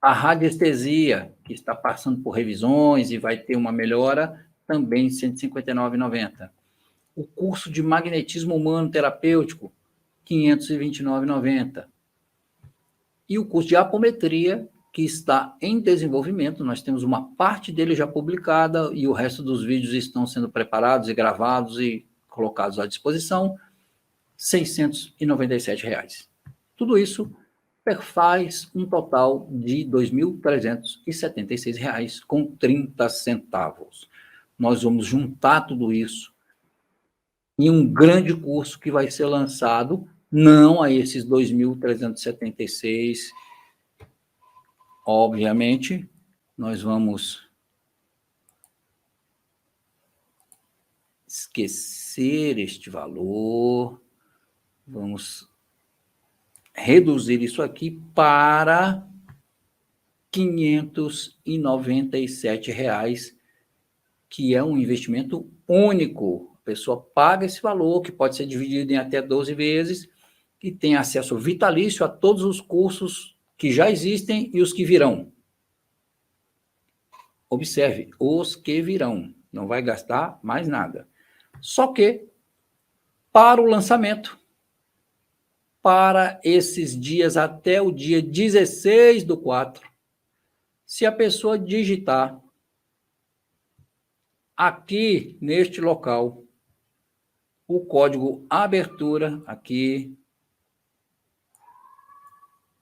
A radiestesia, que está passando por revisões e vai ter uma melhora, também R$ 159,90. O curso de magnetismo humano terapêutico, R$ 529,90. E o curso de apometria, que está em desenvolvimento, nós temos uma parte dele já publicada e o resto dos vídeos estão sendo preparados e gravados e colocados à disposição, R$ 697. Tudo isso faz um total de R$ 2.376,30. Nós vamos juntar tudo isso em um grande curso que vai ser lançado, não a esses 2.376. Obviamente, nós vamos esquecer este valor, vamos reduzir isso aqui para R$ 597, que é um investimento único. A pessoa paga esse valor, que pode ser dividido em até 12 vezes, e tem acesso vitalício a todos os cursos que já existem e os que virão. Observe, os que virão. Não vai gastar mais nada. Só que, para o lançamento, para esses dias até o dia 16/4, se a pessoa digitar aqui neste local o código abertura, aqui,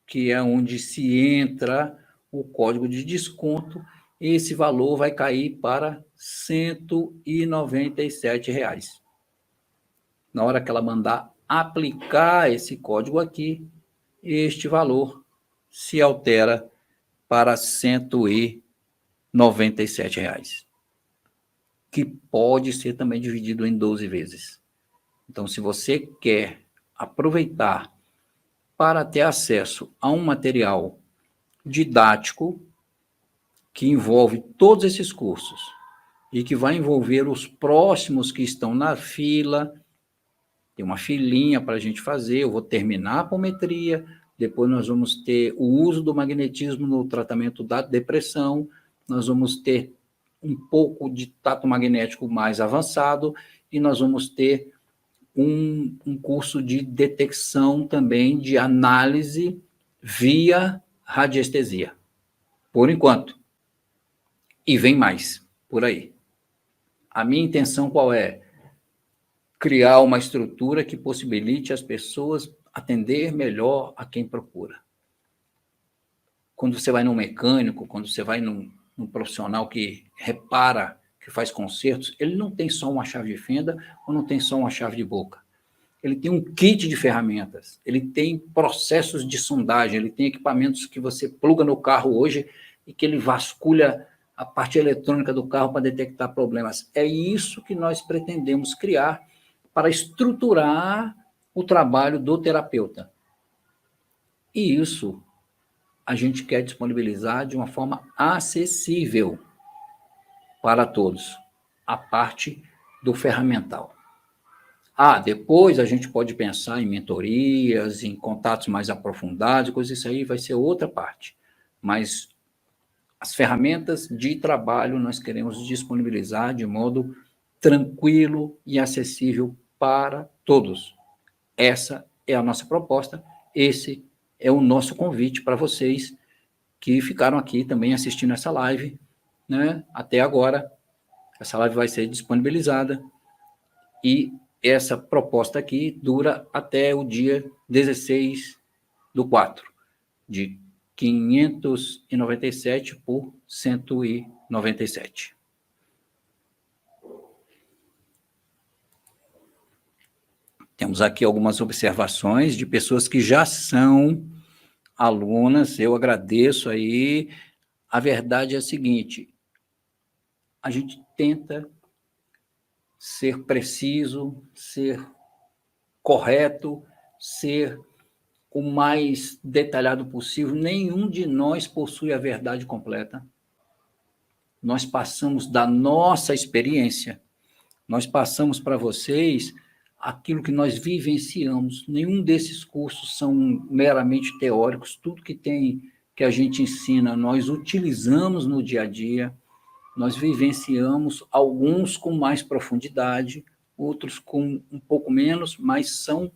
que é onde se entra o código de desconto, esse valor vai cair para R$ 197. Na hora que ela mandar aplicar esse código aqui, este valor se altera para R$ 197, que pode ser também dividido em 12 vezes. Então, se você quer aproveitar para ter acesso a um material didático que envolve todos esses cursos e que vai envolver os próximos que estão na fila, tem uma filinha para a gente fazer, eu vou terminar a apometria, depois nós vamos ter o uso do magnetismo no tratamento da depressão, nós vamos ter um pouco de tato magnético mais avançado e nós vamos ter um curso de detecção também de análise via radiestesia, por enquanto. E vem mais por aí. A minha intenção qual é? Criar uma estrutura que possibilite as pessoas atender melhor a quem procura. Quando você vai num mecânico, quando você vai num profissional que repara, que faz consertos, ele não tem só uma chave de fenda ou não tem só uma chave de boca. Ele tem um kit de ferramentas, ele tem processos de sondagem, ele tem equipamentos que você pluga no carro hoje e que ele vasculha a parte eletrônica do carro para detectar problemas. É isso que nós pretendemos criar para estruturar o trabalho do terapeuta. E isso a gente quer disponibilizar de uma forma acessível para todos, a parte do ferramental. Depois a gente pode pensar em mentorias, em contatos mais aprofundados, coisas, isso aí vai ser outra parte. Mas as ferramentas de trabalho nós queremos disponibilizar de modo tranquilo e acessível para todos. Essa é a nossa proposta, esse é o nosso convite para vocês que ficaram aqui também assistindo essa live, né? Até agora, essa live vai ser disponibilizada e essa proposta aqui dura até o dia 16/4, de 597 por 197. Temos aqui algumas observações de pessoas que já são alunas, eu agradeço aí. A verdade é a seguinte, a gente tenta ser preciso, ser correto, ser o mais detalhado possível. Nenhum de nós possui a verdade completa. Nós passamos da nossa experiência, nós passamos para vocês aquilo que nós vivenciamos. Nenhum desses cursos são meramente teóricos, tudo que tem que a gente ensina, nós utilizamos no dia a dia, nós vivenciamos, alguns com mais profundidade, outros com um pouco menos, mas são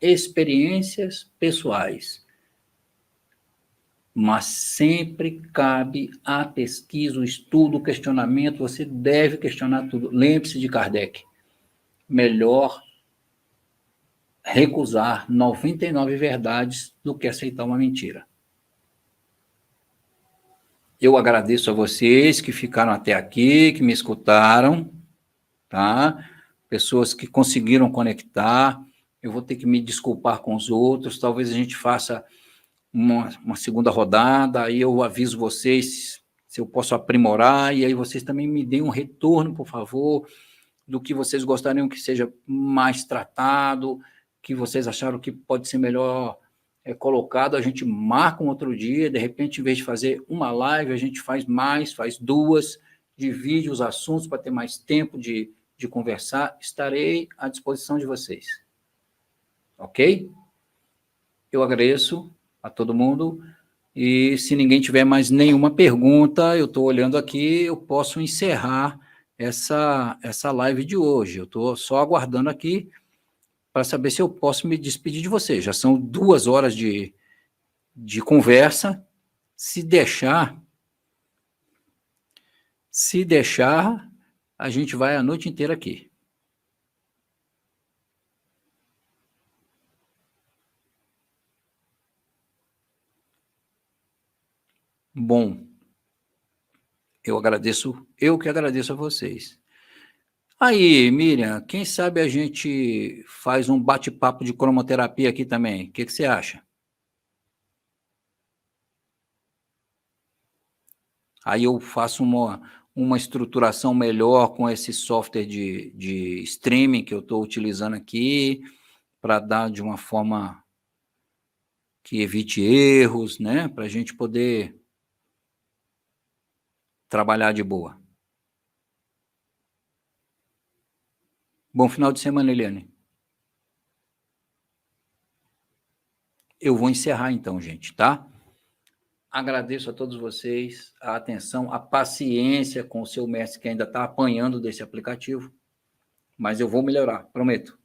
experiências pessoais. Mas sempre cabe a pesquisa, o estudo, o questionamento, você deve questionar tudo. Lembre-se de Kardec, melhor recusar 99 verdades do que aceitar uma mentira. Eu agradeço a vocês que ficaram até aqui, que me escutaram, tá? Pessoas que conseguiram conectar. Eu vou ter que me desculpar com os outros, talvez a gente faça uma segunda rodada, aí eu aviso vocês se eu posso aprimorar, e aí vocês também me deem um retorno, por favor, do que vocês gostariam que seja mais tratado, que vocês acharam que pode ser melhor colocado, a gente marca um outro dia, de repente, em vez de fazer uma live, a gente faz mais, faz duas, divide os assuntos para ter mais tempo de conversar, estarei à disposição de vocês. Ok? Eu agradeço a todo mundo, e se ninguém tiver mais nenhuma pergunta, eu estou olhando aqui, eu posso encerrar essa live de hoje. Eu estou só aguardando aqui para saber se eu posso me despedir de vocês. Já são 2 horas de conversa. Se deixar, a gente vai a noite inteira aqui. Bom, eu que agradeço a vocês. Aí, Miriam, quem sabe a gente faz um bate-papo de cromoterapia aqui também? O que você acha? Aí eu faço uma estruturação melhor com esse software de streaming que eu estou utilizando aqui, para dar de uma forma que evite erros, né? Para a gente poder trabalhar de boa. Bom final de semana, Eliane. Eu vou encerrar então, gente, tá? Agradeço a todos vocês a atenção, a paciência com o seu mestre que ainda está apanhando desse aplicativo, mas eu vou melhorar, prometo.